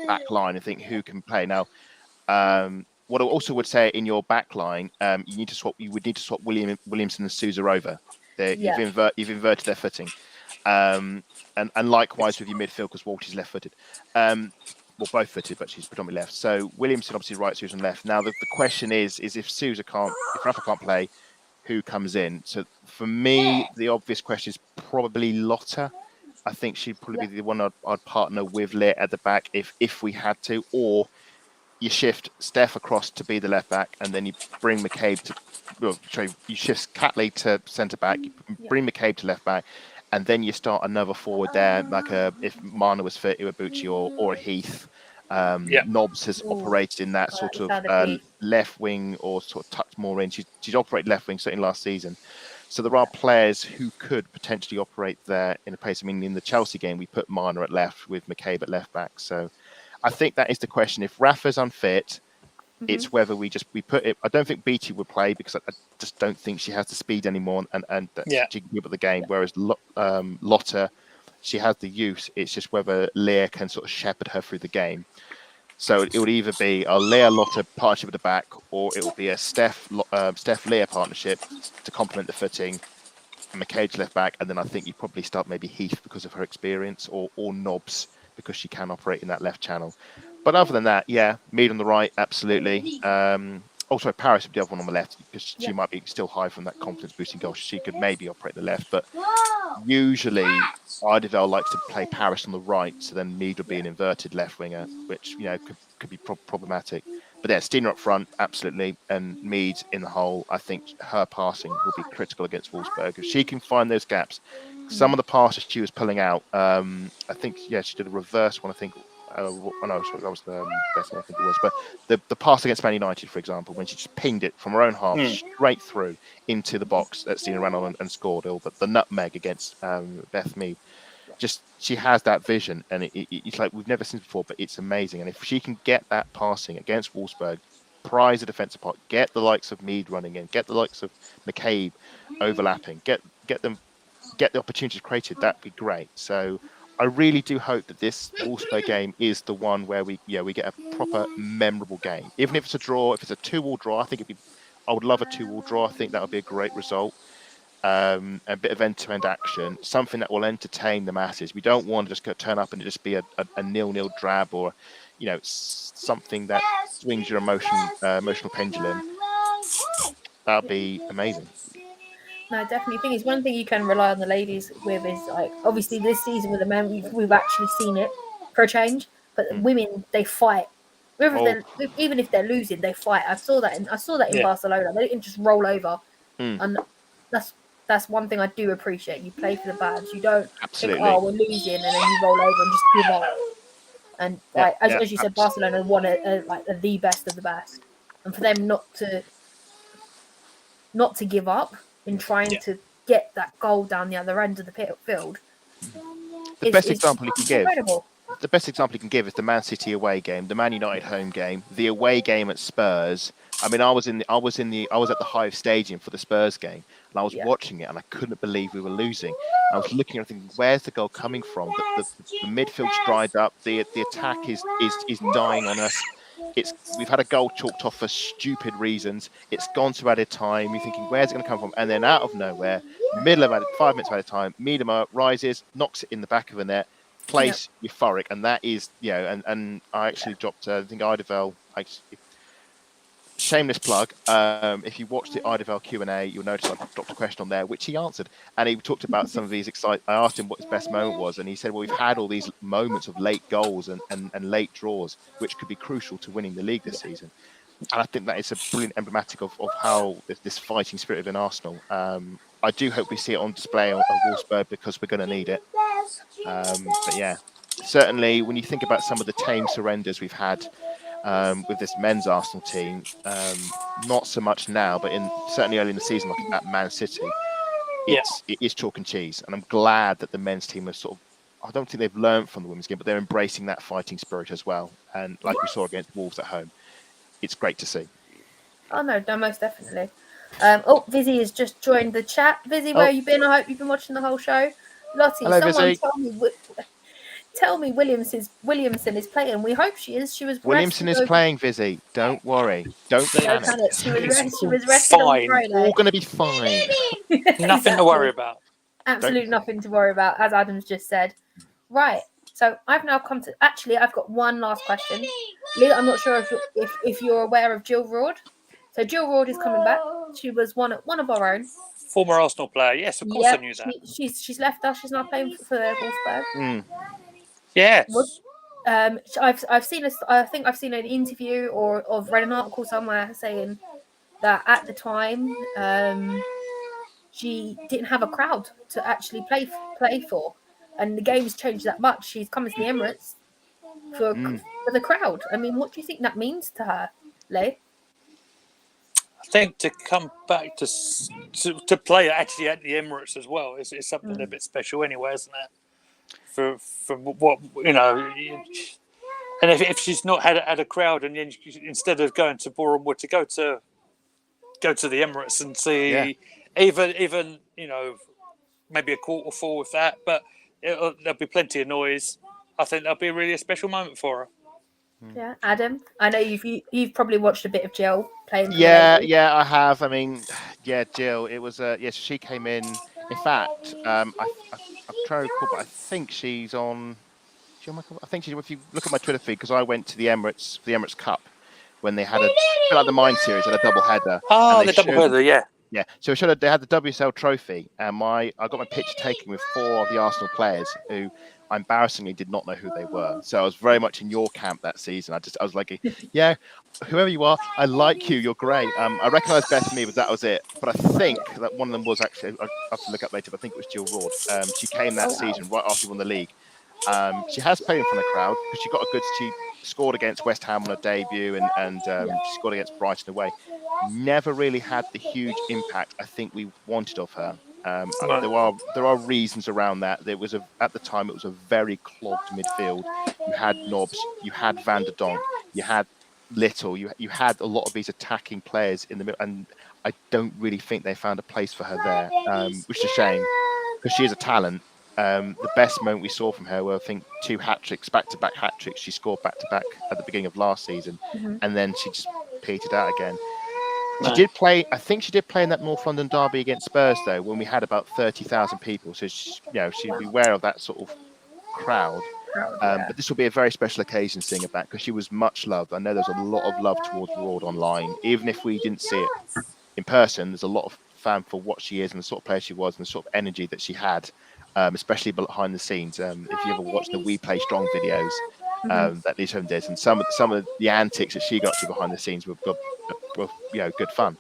back line and think who can play. Now, what I also would say in your back line, you would need to swap Williamson and Sousa over. You've inverted their footing. And likewise with your midfield, because Waltie's left-footed. Well, both-footed, but she's predominantly left. So Williamson obviously right, Susan left. Now the question is if if Rafa can't play, who comes in? So for me, the obvious question is probably Lotta. I think she'd probably be the one I'd partner with Leah at the back if we had to, or you shift Steph across to be the left back, and then you bring McCabe to. Well, sorry, you shift Catley to centre back, you bring McCabe to left back, and then you start another forward there, like if Mana was fit, Iwabuchi or a Heath. Nobbs has operated in that sort of left wing, or sort of tucked more in. She's operated left wing certainly last season. So there are players who could potentially operate there in a place. I mean, in the Chelsea game, we put Mana at left with McCabe at left back. So I think that is the question. If Rafa's unfit, it's whether we put it. I don't think Beattie would play because I just don't think she has the speed anymore and that she can keep up the game. Whereas Lotta, she has the use. It's just whether Leah can sort of shepherd her through the game. So it would either be a Leah Lotta partnership at the back, or it will be a Steph Leah partnership to complement the footing. McCabe's left back, and then I think you probably start maybe Heath because of her experience, or Nobbs because she can operate in that left channel. But other than that, Mead on the right, absolutely. Also, Paris would be the other one on the left because she might be still high from that confidence-boosting goal. She could maybe operate the left, but usually Ideville likes to play Paris on the right, so then Mead would be an inverted left winger, which could be problematic. But yeah, Steiner up front, absolutely, and Mead in the hole. I think her passing will be critical against Wolfsburg. If she can find those gaps, some of the passes she was pulling out, I think, she did a reverse one, I think. That was the best one I think it was. But the pass against Man United, for example, when she just pinged it from her own half straight through into the box that Stina ran on and scored, or the nutmeg against Beth Mead. Just she has that vision, and it's like we've never seen before, but it's amazing. And if she can get that passing against Wolfsburg, prize the defensive part, get the likes of Mead running in, get the likes of McCabe overlapping, get the opportunities created, that'd be great. So I really do hope that this Wolfsburg game is the one where we get a proper memorable game. Even if it's a draw, if it's a 2-2 draw, I would love a 2-2 draw. I think that would be a great result. A bit of end-to-end action, something that will entertain the masses. We don't want to just turn up and just be a 0-0 drab, or something that swings your emotional pendulum. That'd be amazing. No, definitely. Thing is, one thing you can rely on the ladies with is, like, obviously this season with the men, we've actually seen it for a change. But the women, they fight. Even if they're losing, they fight. I saw that in Barcelona. They didn't just roll over, and that's one thing I do appreciate. You play for the badge. You don't think, we're losing, and then you roll over and just give up. And as you said, Barcelona won the best of the best, and for them not to give up in trying to get that goal down the other end of the field. The best example you can give is the Man City away game, the Man United home game, the away game at Spurs. I mean, I was at the Hive Stadium for the Spurs game, and I was watching it, and I couldn't believe we were losing. I was looking and thinking, where's the goal coming from? The midfield's dried up. The attack is dying on us. We've had a goal chalked off for stupid reasons. It's gone to added time. You're thinking, where's it going to come from? And then out of nowhere, middle of 5 minutes of added time, Miedema rises, knocks it in the back of the net, plays euphoric, and that is, and I actually dropped, I think Ideville, shameless plug. If you watched the Ideville Q&A, you'll notice I dropped a question on there, which he answered. And he talked about some of these I asked him what his best moment was, and he said, well, we've had all these moments of late goals and late draws, which could be crucial to winning the league this season. And I think that is a brilliant emblematic of how this fighting spirit within Arsenal. I do hope we see it on display on Wolfsburg, because we're going to need it. But yeah, certainly when you think about some of the tame surrenders we've had with this men's Arsenal team, not so much now, but certainly early in the season, like at Man City, it is chalk and cheese. And I'm glad that the men's team are I don't think they've learned from the women's game, but they're embracing that fighting spirit as well. And like we saw against Wolves at home, it's great to see. Oh no, most definitely. Vizzy has just joined the chat. Vizzy, where you been? I hope you've been watching the whole show. Lottie, Hello, someone Vizzy. tell me Williamson is playing. We hope she is. She was Williamson is playing, Vizzy. Don't worry. Don't panic. She was rested on Fine. Friday. All going to be fine. Nothing to worry about. Absolutely nothing to worry about, as Adam's just said. Right. So I've now come to. Actually, I've got one last question. Lee, I'm not sure if you're aware of Jill Roord. So Jill Roord is coming back. She was one of our own. Former Arsenal player. Yes, of course I knew that. She's left us. She's now playing for Wolfsburg. Yes. I've seen I think I've seen an interview or read an article somewhere saying that at the time she didn't have a crowd to actually play for, and the game's changed that much. She's coming to the Emirates for the crowd. I mean, what do you think that means to her, Lee? I think to come back to play actually at the Emirates as well is something a bit special anyway, isn't it? For what and if she's not had a crowd, and then instead of going to Boreham Wood to go to the Emirates and see even maybe a quarter full with that, but there'll be plenty of noise. I think that'll be really a special moment for her. Yeah, Adam, I know you've probably watched a bit of Jill playing. Yeah, I have. I mean, Jill. It was she came in. In fact, I'm trying to recall, but I think she's on. I think if you look at my Twitter feed, because I went to the Emirates Cup when they had like the Mind Series, had a double header. Oh, the double header, yeah. Yeah, so they had the WSL trophy, and I got my picture taken with 4 of the Arsenal players who I embarrassingly did not know who they were. So I was very much in your camp that season. I was like, yeah, whoever you are, I like you. You're great. I recognised Bethany, but that was it. But I think that one of them was actually, I'll have to look up later, but I think it was Jill Roord. She came that season right after she won the league. She has played in front of crowd because she scored against West Ham on her debut and she scored against Brighton away. Never really had the huge impact I think we wanted of her. There are reasons around that. At the time it was a very clogged midfield. You had Nobbs, you had Van der Donk, you had Little, you had a lot of these attacking players in the middle, and I don't really think they found a place for her there, which is a shame because she is a talent. The best moment we saw from her were, I think, 2 hat-tricks, back-to-back hat-tricks. She scored back-to-back at the beginning of last season, and then she just petered out again. She did play. I think she did play in that North London derby against Spurs, though, when we had about 30,000 people. So she'd be aware of that sort of crowd. But this will be a very special occasion seeing her back because she was much loved. I know there's a lot of love towards Roord online, even if we didn't see it in person. There's a lot of fan for what she is and the sort of player she was and the sort of energy that she had. Especially behind the scenes. If you ever watch the We Play Strong videos that Lisa did, and some of the antics that she got to behind the scenes were good fun.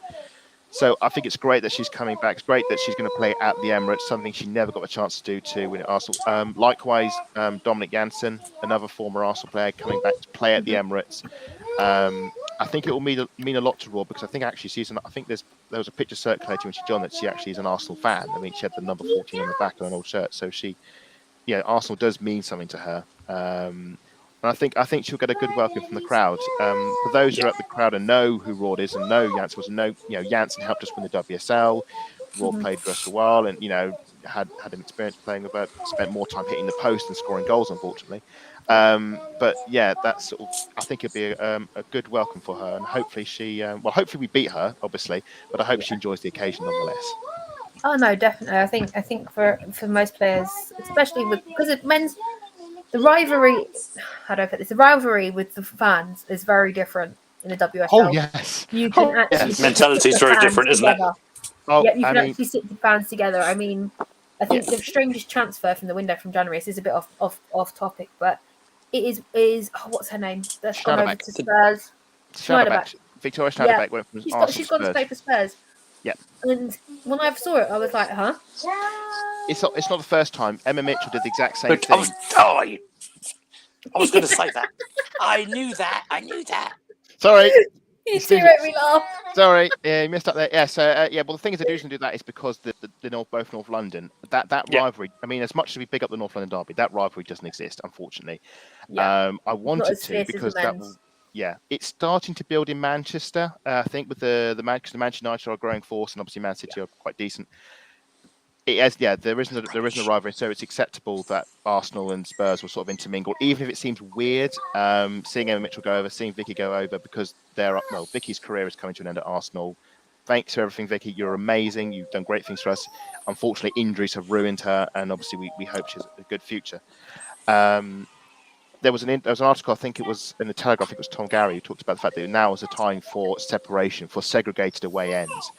So I think it's great that she's coming back. It's great that she's going to play at the Emirates, something she never got a chance to do when at Arsenal. Likewise, Dominic Janssen, another former Arsenal player, coming back to play at the Emirates. I think it will mean a lot to Roord because I think actually there was a picture circulating when she joined that she actually is an Arsenal fan. I mean, she had the number 14 on the back of an old shirt, so Arsenal does mean something to her. And I think she'll get a good welcome from the crowd. For those who are at the crowd and know who Roord is and know Janssen Janssen helped us win the WSL. Roord played for us for a while, and had an experience playing with her. Spent more time hitting the post than scoring goals, unfortunately. But that's sort of. I think it'll be a good welcome for her, and hopefully hopefully we beat her, obviously, but I hope she enjoys the occasion nonetheless. Oh no, definitely. I think for most players, especially because it men's the rivalry. How do I put this? The rivalry with the fans is very different in the WSL. Oh yes, you can actually mentality is very different, isn't it? You can actually sit the fans together. I mean, I think the strangest transfer from the window from January. This is a bit off topic, but it is what's her name? That's gone over to Spurs. Schneiderbeck. Victoria Schneiderbeck went from Arsenal. She's gone to play for Spurs. Yeah. And when I saw it, I was like, huh? It's not the first time. Emma Mitchell did the exact same thing. I was going to say that. I knew that. Sorry. You two made me laugh. Sorry, you missed out there. Yeah, so well, the thing is, the reason to do that is because the both North London, that rivalry. I mean, as much as we pick up the North London derby, that rivalry doesn't exist, unfortunately. I wanted to because that will. it's starting to build in Manchester. I think with the Manchester United are a growing force, and obviously Man City are quite decent. There isn't a rivalry, so it's acceptable that Arsenal and Spurs will sort of intermingle, even if it seems weird. Seeing Emma Mitchell go over, seeing Vicky go over, because Vicky's career is coming to an end at Arsenal. Thanks for everything, Vicky. You're amazing. You've done great things for us. Unfortunately, injuries have ruined her, and obviously we hope she has a good future. There was an article, I think it was in the Telegraph, I think it was Tom Gary, who talked about the fact that now is a time for separation, for segregated away ends.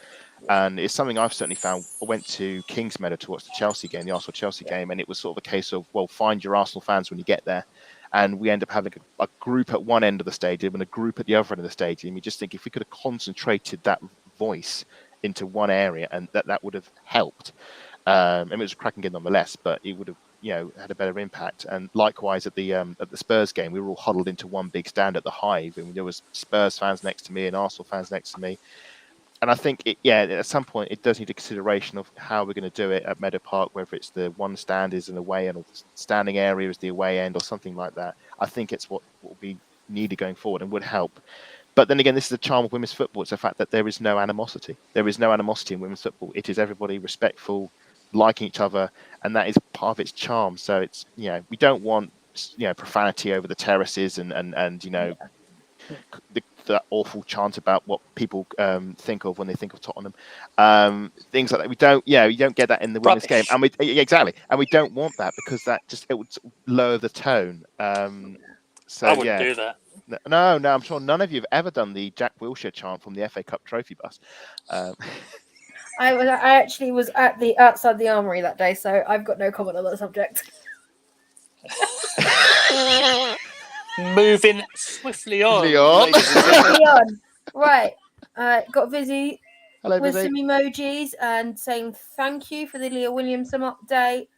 And it's something I've certainly found. I went to Kingsmeadow to watch the Arsenal-Chelsea game, and it was sort of a case of, well, find your Arsenal fans when you get there. And we end up having a group at one end of the stadium and a group at the other end of the stadium. You just think if we could have concentrated that voice into one area, and that would have helped. It was a cracking game nonetheless, but it would have had a better impact. And likewise at the Spurs game, we were all huddled into one big stand at the Hive, and there was Spurs fans next to me and Arsenal fans next to me. And I think at some point it does need a consideration of how we're going to do it at Meadow Park, whether it's the one stand is an away end or the standing area is the away end or something like that. I think it's what will be needed going forward and would help. But then again, this is the charm of women's football. It's the fact that there is no animosity. There is no animosity in women's football. It is everybody respectful, liking each other, and that is part of its charm. So it's we don't want profanity over the terraces and that awful chant about what people think of when they think of Tottenham, things like that. We don't get that in the women's game, and we don't want that because it would lower the tone. So I wouldn't do that. No, I'm sure none of you have ever done the Jack Wilshere chant from the FA Cup trophy bus. I actually was outside the Armoury that day, so I've got no comment on that subject. Moving swiftly on. Right. Got Vizzy Hello, with Vizzy. some emojis and saying thank you for the Leah Williamson update.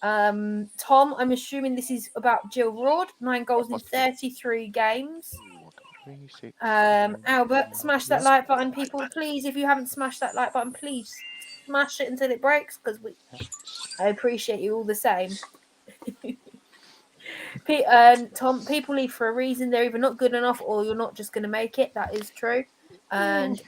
Tom, I'm assuming this is about Jill Roord, 9 goals in 33 games. Albert, smash that like button, people. Please, if you haven't smashed that like button, please smash it until it breaks, because I appreciate you all the same. Tom, people leave for a reason. They're either not good enough or you're not just going to make it. That is true. And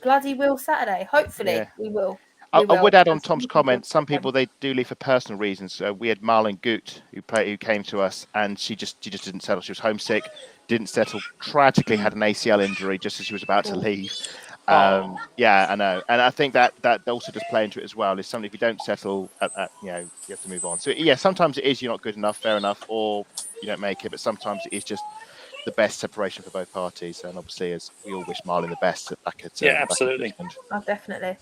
bloody will Saturday. Hopefully we will. I would add on Tom's comment. Some people, they do leave for personal reasons. We had Marlon Goot who came to us, and she just didn't settle. She was homesick, didn't settle. Tragically had an ACL injury just as she was about to leave. I know, and I think that also does play into it as well. Is something if you don't settle, you have to move on. So sometimes it is you're not good enough, fair enough, or you don't make it. But sometimes it is just the best separation for both parties. And obviously, as we all wish Marlon the best back at absolutely. Oh, definitely.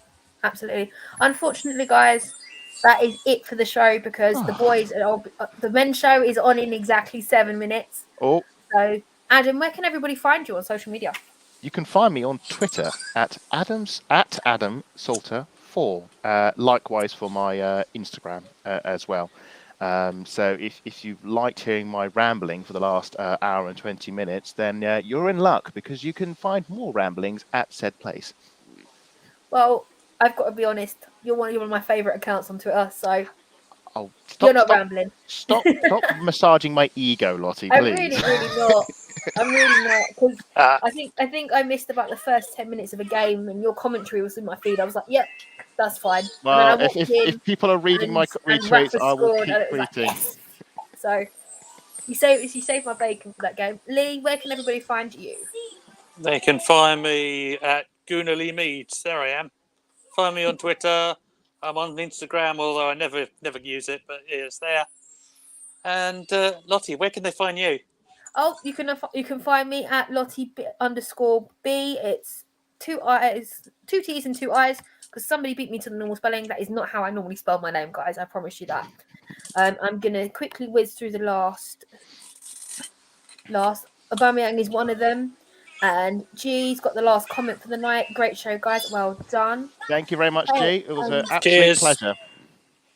Absolutely. Unfortunately, guys, that is it for the show because the men's show is on in exactly 7 minutes. Oh. So, Adam, where can everybody find you on social media? You can find me on Twitter at AdamSalter4. Likewise for my Instagram as well. So if you've liked hearing my rambling for the last hour and 20 minutes, then you're in luck because you can find more ramblings at said place. Well, I've got to be honest. You're one of my favourite accounts on Twitter, so you're not rambling. Stop massaging my ego, Lottie, please. I'm really not. I'm really not, because I think I missed about the first 10 minutes of a game, and your commentary was in my feed. I was like, "Yep, that's fine." Well, if people are reading my retweets, I will keep tweeting. Yes. So you saved my bacon for that game. Lee, where can everybody find you? They can find me at Gunnar Lee Meads. There I am. Find me on Twitter. I'm on Instagram, although I never use it, but it's there. And Lottie, where can they find you? Oh, you can find me at Lottie_B. It's 2 T's and 2 I's because somebody beat me to the normal spelling. That is not how I normally spell my name, guys. I promise you that. I'm gonna quickly whiz through the last. Aubameyang is one of them. And G's got the last comment for the night. Great show, guys. Well done. Thank you very much, G. It was an absolute pleasure.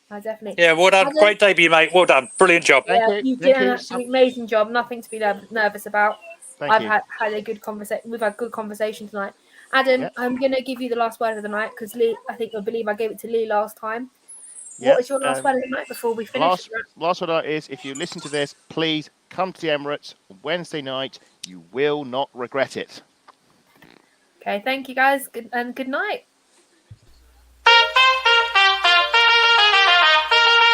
Definitely. Yeah, well done. Great debut, mate. Well done. Brilliant job. You did an absolutely amazing job. Nothing to be nervous about. I've had a good conversation. We've had good conversation tonight. Adam, I'm going to give you the last word of the night because Lee, I believe I gave it to Lee last time. What is your last word of the night before we finish? Last word is, if you listen to this, please come to the Emirates on Wednesday night. You will not regret it. Okay, thank you guys, and good night.